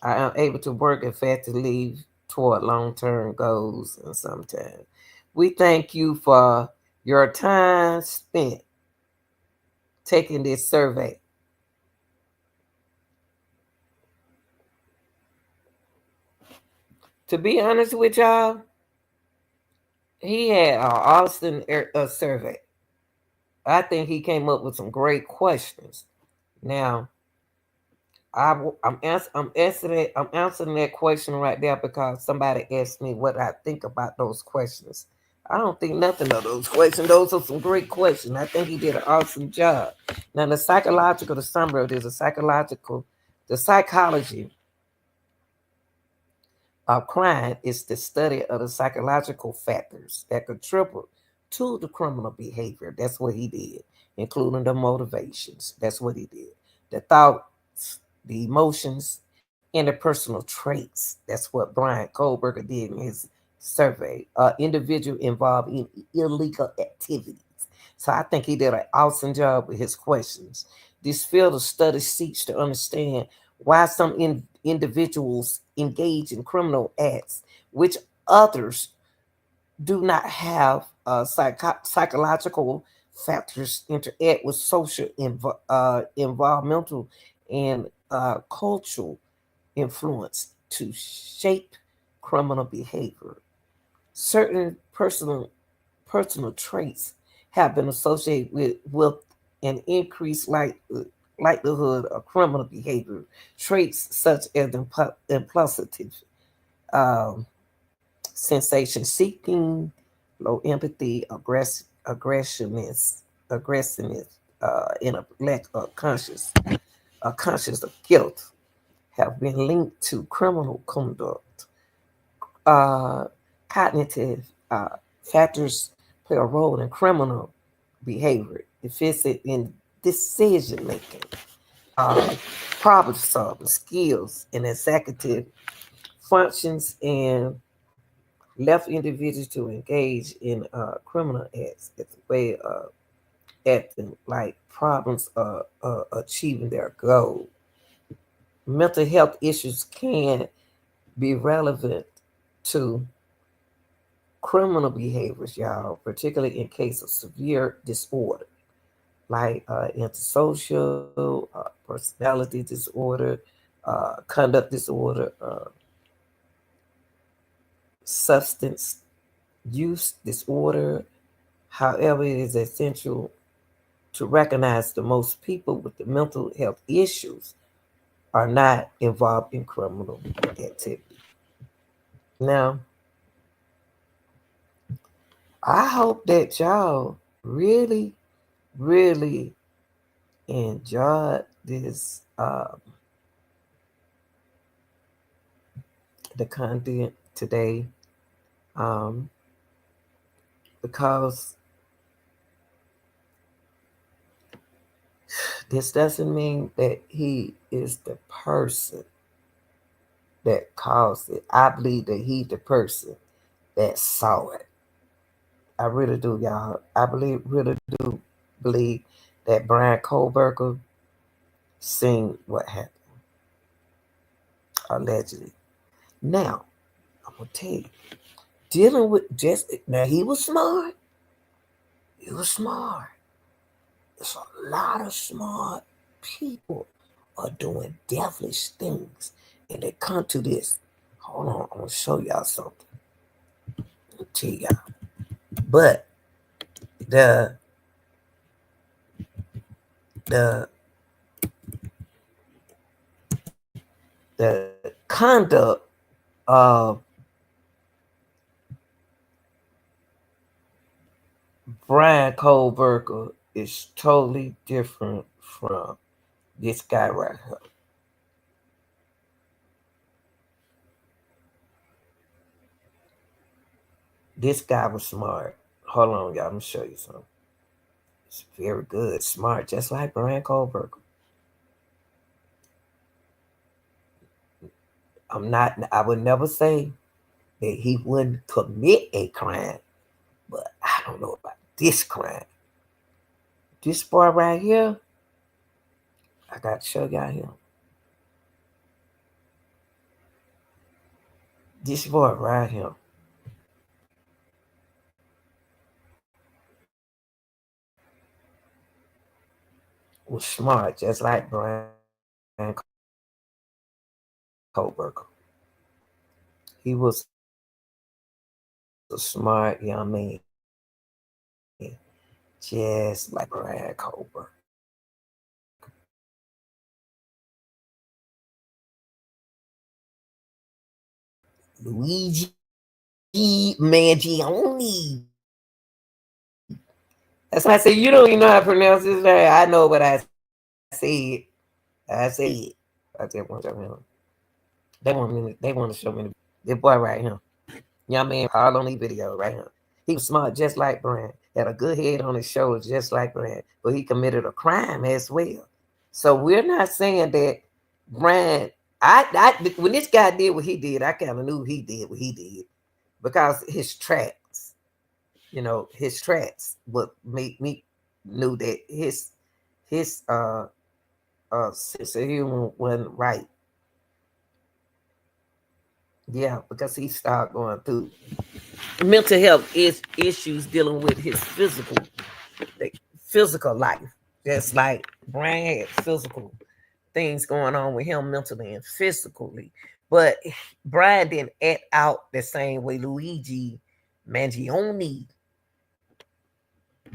I am able to work effectively toward long-term goals, and sometimes we thank you for your time spent taking this survey. To be honest with y'all, he had an awesome survey. I think he came up with some great questions. Now, I'm answering that question right there because somebody asked me what I think about those questions. I don't think nothing of those questions. Those are some great questions. I think he did an awesome job. Now the summary of this, the psychology crime is the study of the psychological factors that contribute to the criminal behavior. That's what he did, including the motivations. That's what he did. The thoughts, the emotions, and the personal traits. That's what Bryan Kohberger did in his survey. Individual involved in illegal activities. So I think he did an awesome job with his questions. This field of study seeks to understand why some individuals engage in criminal acts, which others do not have psychological factors interact with social, environmental, and cultural influence to shape criminal behavior. Certain personal traits have been associated with an increased likelihood of criminal behavior. Traits such as impulsive, um, sensation seeking, low empathy, aggressiveness, and a lack of conscious of guilt have been linked to criminal conduct. Uh, Cognitive factors play a role in criminal behavior. It fits it in decision making, uh, problem solving skills, and executive functions, and left individuals to engage in criminal acts as a way of acting like problems achieving their goal. Mental health issues can be relevant to criminal behaviors, y'all, particularly in case of severe disorder like antisocial, personality disorder, conduct disorder, substance use disorder. However, it is essential to recognize that most people with the mental health issues are not involved in criminal activity. Now, I hope that y'all really, really enjoyed this the content today, um, because this doesn't mean that he is the person that caused it. I believe that he's the person that saw it. I really do, y'all. Really do believe that Bryan Kohberger seen what happened, allegedly. Now, I'm gonna tell you, dealing with just now, he was smart. He was smart. There's a lot of smart people are doing devilish things, and they come to this. Hold on, I'm gonna show y'all something. I'll tell y'all. But the the the conduct of Bryan Kohberger is totally different from this guy right here. This guy was smart. Hold on, y'all. Let me show you something. It's very good, smart, just like Bryan Kohberger. I'm not. I would never say that he wouldn't commit a crime, but I don't know about this crime. This boy right here, I got to show y'all him. This boy right here was smart, just like Bryan Kohberger. He was a smart young man, just like Bryan Kohberger. Luigi Mangione. That's why I say you don't even know how to pronounce his name. I know what I said. I said it. I just want to show him. They want to show me the boy right here. Young man all on these video right here. He was smart just like Bryan. Had a good head on his shoulders just like Bryan. But he committed a crime as well. So we're not saying that Bryan. When this guy did what he did, I kind of knew he did what he did because his tracks, his tracks would make me knew that his sense of humor wasn't right. Yeah, because he started going through mental health issues dealing with his physical life. Just like Bryan had physical things going on with him mentally and physically. But Bryan didn't act out the same way Luigi Mangione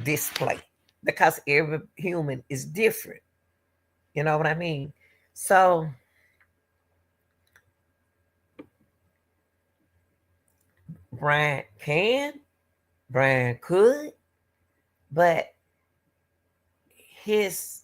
display because every human is different. You know what I mean? So Bryan can, Bryan could, but his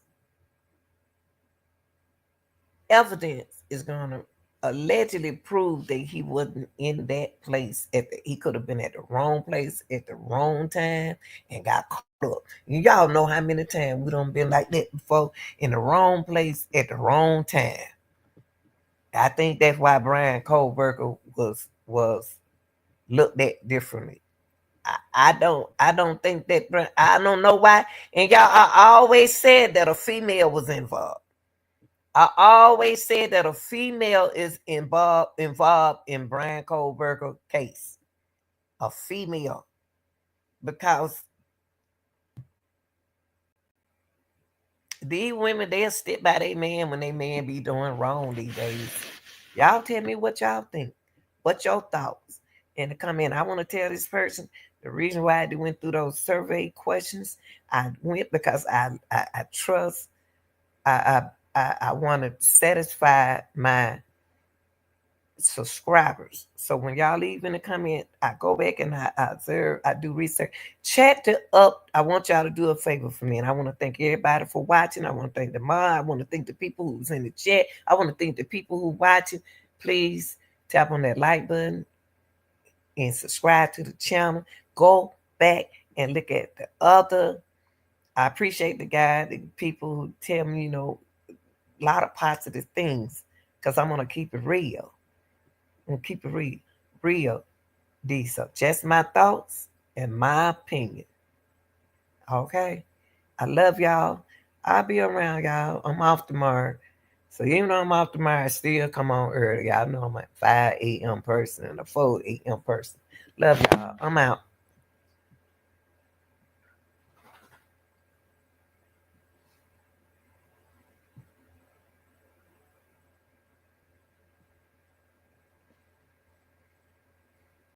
evidence is going to allegedly prove that he wasn't in that place he could have been at the wrong place at the wrong time and got caught up. Y'all know how many times we done been like that before, in the wrong place at the wrong time. I think that's why Bryan Kohberger was looked at differently. I don't think that I don't know why. And y'all, I always said that a female was involved. I always said that a female is involved in Bryan Kohberger case. A female. Because these women, they'll stick by their man when their man be doing wrong these days. Y'all tell me what y'all think. What's your thoughts? In the comment, I want to tell this person the reason why I went through those survey questions. I went because I trust. I want to satisfy my subscribers. So when y'all leave in the comment, I go back and I observe, I do research. Chat it up. I want y'all to do a favor for me. And I want to thank everybody for watching. I want to thank the mom. I want to thank the people who's in the chat. I want to thank the people who watching. Please tap on that like button and subscribe to the channel. Go back and look at the other. I appreciate the people who tell me, a lot of positive things because I'm going to keep it real. And keep it real. These are just my thoughts and my opinion. Okay? I love y'all. I'll be around, y'all. I'm off tomorrow. So even though I'm off tomorrow, I still come on early. Y'all know I'm a 5 a.m. person and a 4 a.m. person. Love y'all. I'm out.